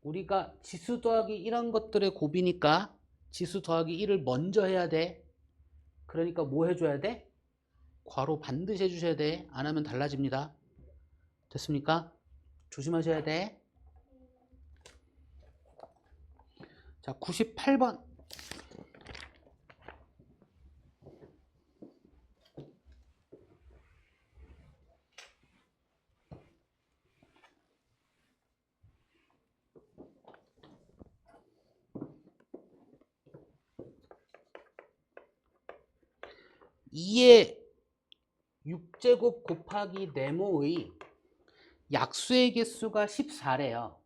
우리가 지수 더하기 1한 것들의 곱이니까 지수 더하기 1을 먼저 해야 돼. 그러니까 뭐 해줘야 돼? 괄호 반드시 해주셔야 돼. 안 하면 달라집니다. 됐습니까? 조심하셔야 돼. 자, 98번. 2의 6제곱 곱하기 네모의 약수의 개수가 14래요.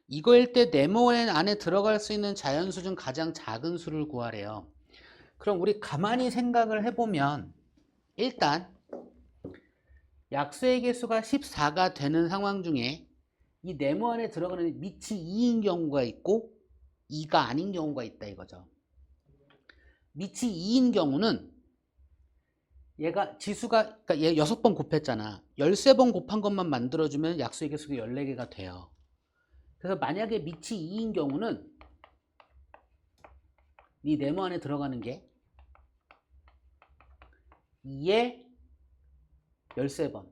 이거일 때 네모 안에 들어갈 수 있는 자연수 중 가장 작은 수를 구하래요. 그럼 우리 가만히 생각을 해보면 일단 약수의 개수가 14가 되는 상황 중에 이 네모 안에 들어가는 밑이 2인 경우가 있고 2가 아닌 경우가 있다 이거죠. 밑이 2인 경우는 얘가 지수가 그러니까 얘 6번 곱했잖아. 13번 곱한 것만 만들어주면 약수의 개수가 14개가 돼요. 그래서 만약에 밑이 2인 경우는 이 네모 안에 들어가는 게 2에 13번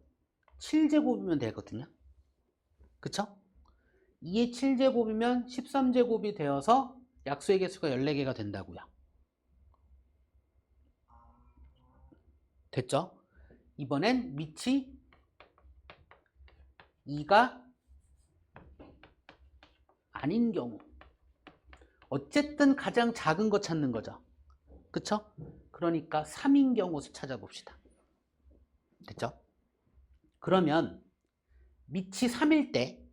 7제곱이면 되거든요. 그쵸? 2의 7제곱이면 13제곱이 되어서 약수의 개수가 14개가 된다고요. 됐죠? 이번엔 밑이 2가 아닌 경우 어쨌든 가장 작은 거 찾는 거죠. 그쵸? 그러니까 3인 경우 수 찾아봅시다. 됐죠? 그러면 밑이 3일 때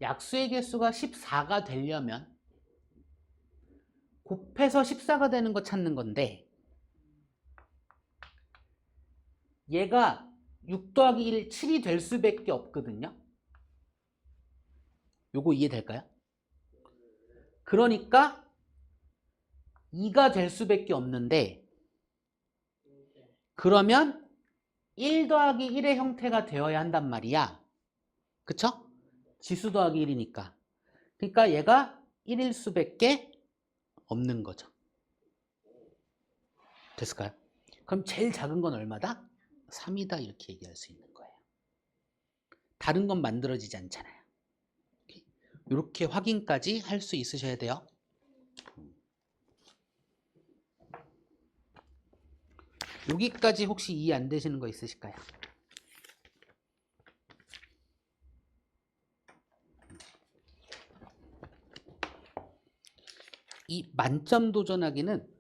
약수의 개수가 14가 되려면 곱해서 14가 되는 거 찾는 건데 얘가 6 더하기 1, 7이 될 수밖에 없거든요. 요거 이해될까요? 그러니까 2가 될 수밖에 없는데 그러면 1 더하기 1의 형태가 되어야 한단 말이야. 그쵸? 지수 더하기 1이니까. 그러니까 얘가 1일 수밖에 없는 거죠. 됐을까요? 그럼 제일 작은 건 얼마다? 3이다 이렇게 얘기할 수 있는 거예요. 다른 건 만들어지지 않잖아요. 이렇게 확인까지 할 수 있으셔야 돼요. 여기까지 혹시 이해 안 되시는 거 있으실까요? 이 만점 도전하기는